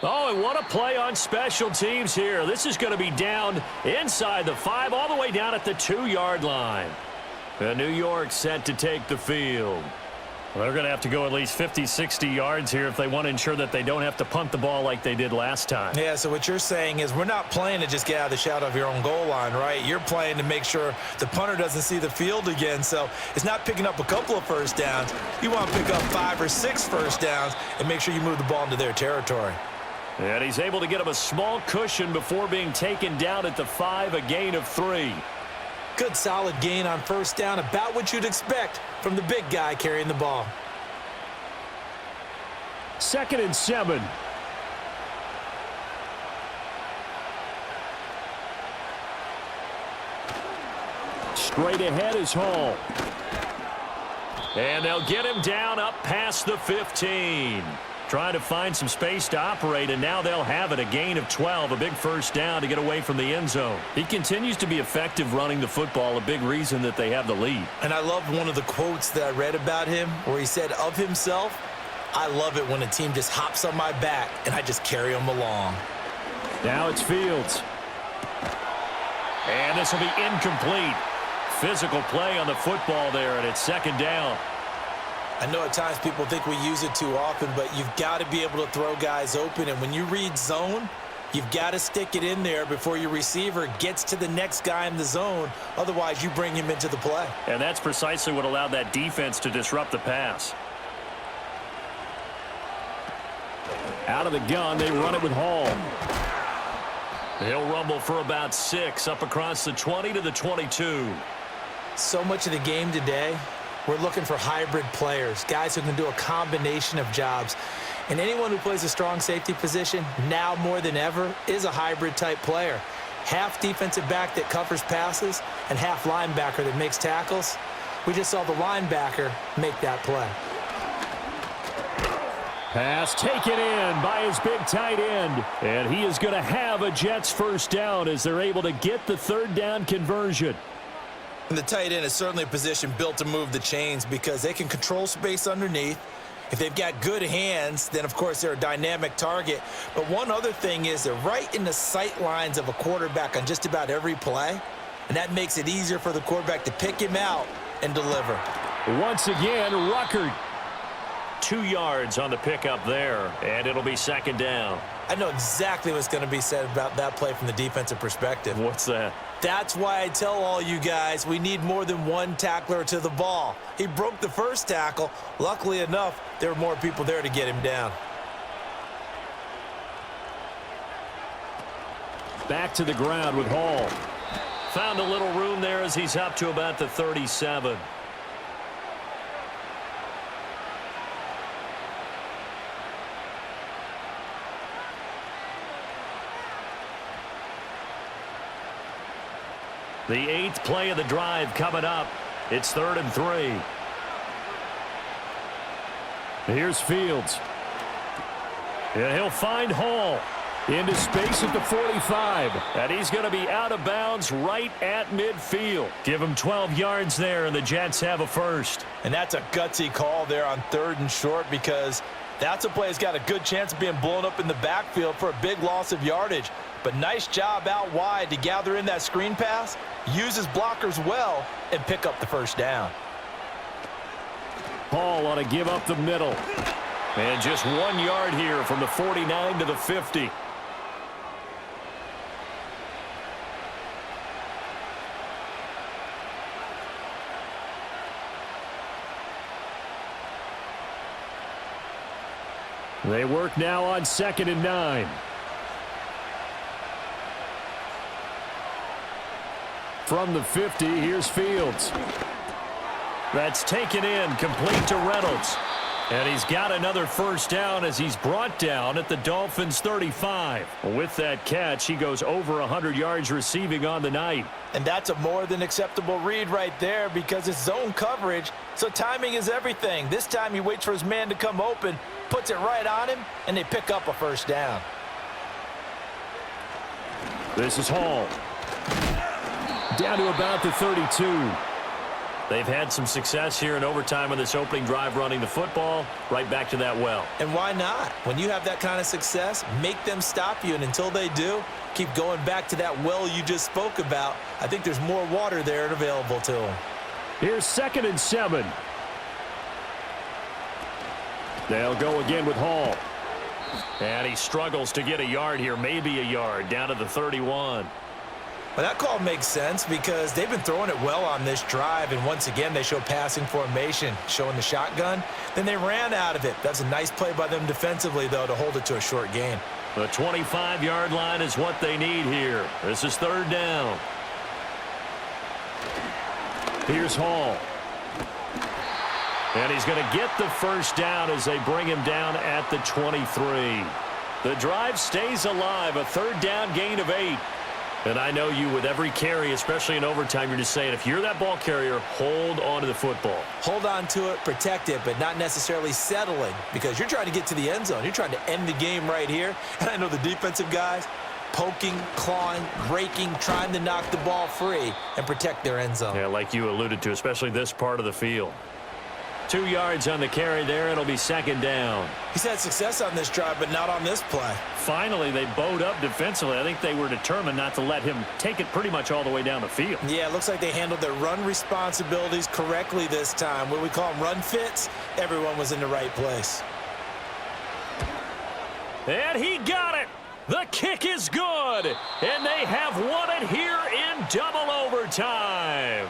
Oh, and what a play on special teams here. This is going to be down inside the 5, all the way down at the 2-yard line. And New York set to take the field. Well, they're going to have to go at least 50, 60 yards here if they want to ensure that they don't have to punt the ball like they did last time. Yeah, so what you're saying is we're not playing to just get out of the shadow of your own goal line, right? You're playing to make sure the punter doesn't see the field again. So it's not picking up a couple of first downs. You want to pick up 5 or 6 first downs and make sure you move the ball into their territory. And he's able to get him a small cushion before being taken down at the 5, a gain of 3. Good solid gain on first down, about what you'd expect from the big guy carrying the ball. 2nd and 7. Straight ahead is Hall. And they'll get him down up past the 15. Trying to find some space to operate, and now they'll have it. A gain of 12, a big first down to get away from the end zone. He continues to be effective running the football, a big reason that they have the lead. And I love one of the quotes that I read about him where he said of himself, "I love it when a team just hops on my back and I just carry them along." Now it's Fields. And this will be incomplete. Physical play on the football there, and it's second down. I know at times people think we use it too often, but you've got to be able to throw guys open. And when you read zone, you've got to stick it in there before your receiver gets to the next guy in the zone. Otherwise, you bring him into the play. And that's precisely what allowed that defense to disrupt the pass. Out of the gun, they run it with Hall. He'll rumble for about 6 up across the 20 to the 22. So much of the game today, we're looking for hybrid players, guys who can do a combination of jobs. And anyone who plays a strong safety position, now more than ever, is a hybrid-type player. Half defensive back that covers passes and half linebacker that makes tackles. We just saw the linebacker make that play. Pass taken in by his big tight end. And he is going to have a Jets first down as they're able to get the third down conversion. And the tight end is certainly a position built to move the chains because they can control space underneath. If they've got good hands, then, of course, they're a dynamic target. But one other thing is they're right in the sight lines of a quarterback on just about every play, and that makes it easier for the quarterback to pick him out and deliver. Once again, Ruckert. 2 yards on the pickup there, and it'll be second down. I know exactly what's going to be said about that play from the defensive perspective. What's that? That's why I tell all you guys we need more than one tackler to the ball. He broke the first tackle. Luckily enough, there were more people there to get him down. Back to the ground with Hall. Found a little room there as he's up to about the 37. The 8th play of the drive coming up. It's 3rd and 3. Here's Fields. And he'll find Hall. Into space at the 45. And he's going to be out of bounds right at midfield. Give him 12 yards there, and the Jets have a first. And that's a gutsy call there on 3rd and short because that's a play that's got a good chance of being blown up in the backfield for a big loss of yardage. But nice job out wide to gather in that screen pass, use his blockers well, and pick up the first down. Hall ought to give up the middle. And just 1 yard here from the 49 to the 50. They work now on 2nd and 9. From the 50, here's Fields. That's taken in, complete to Reynolds. And he's got another first down as he's brought down at the Dolphins' 35. With that catch, he goes over 100 yards receiving on the night. And that's a more than acceptable read right there because it's zone coverage, so timing is everything. This time he waits for his man to come open, puts it right on him, and they pick up a first down. This is Hall. Down to about the 32. They've had some success here in overtime on this opening drive running the football. Right back to that well. And why not? When you have that kind of success, make them stop you. And until they do, keep going back to that well you just spoke about. I think there's more water there and available to them. Here's 2nd and 7. They'll go again with Hall. And he struggles to get a yard here, maybe a yard, down to the 31. Well, that call makes sense because they've been throwing it well on this drive, and once again, they show passing formation, showing the shotgun. Then they ran out of it. That's a nice play by them defensively, though, to hold it to a short gain. The 25-yard line is what they need here. This is 3rd down. Here's Hall. And he's going to get the first down as they bring him down at the 23. The drive stays alive, a 3rd down gain of 8. And I know you, with every carry, especially in overtime, you're just saying, if you're that ball carrier, hold on to the football. Hold on to it, protect it, but not necessarily settling, because you're trying to get to the end zone. You're trying to end the game right here. And I know the defensive guys poking, clawing, raking, trying to knock the ball free and protect their end zone. Yeah, like you alluded to, especially this part of the field. 2 yards on the carry there. It'll be second down. He's had success on this drive, but not on this play. Finally, they bowed up defensively. I think they were determined not to let him take it pretty much all the way down the field. Yeah, it looks like they handled their run responsibilities correctly this time. What we call them run fits, everyone was in the right place. And he got it. The kick is good. And they have won it here in double overtime.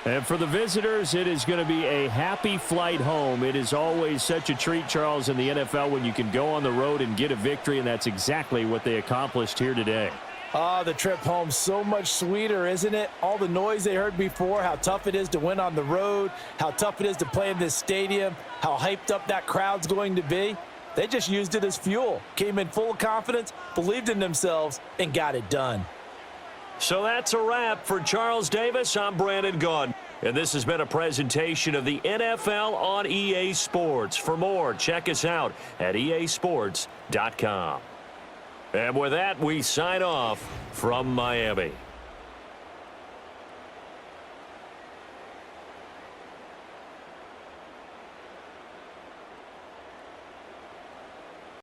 And for the visitors, it is going to be a happy flight home. It is always such a treat, Charles, in the NFL when you can go on the road and get a victory, and that's exactly what they accomplished here today. The trip home so much sweeter, isn't it? All the noise they heard before, how tough it is to win on the road, how tough it is to play in this stadium, how hyped up that crowd's going to be. They just used it as fuel, came in full of confidence, believed in themselves, and got it done. So that's a wrap for Charles Davis. I'm Brandon Gaudin. And this has been a presentation of the NFL on EA Sports. For more, check us out at easports.com. And with that, we sign off from Miami.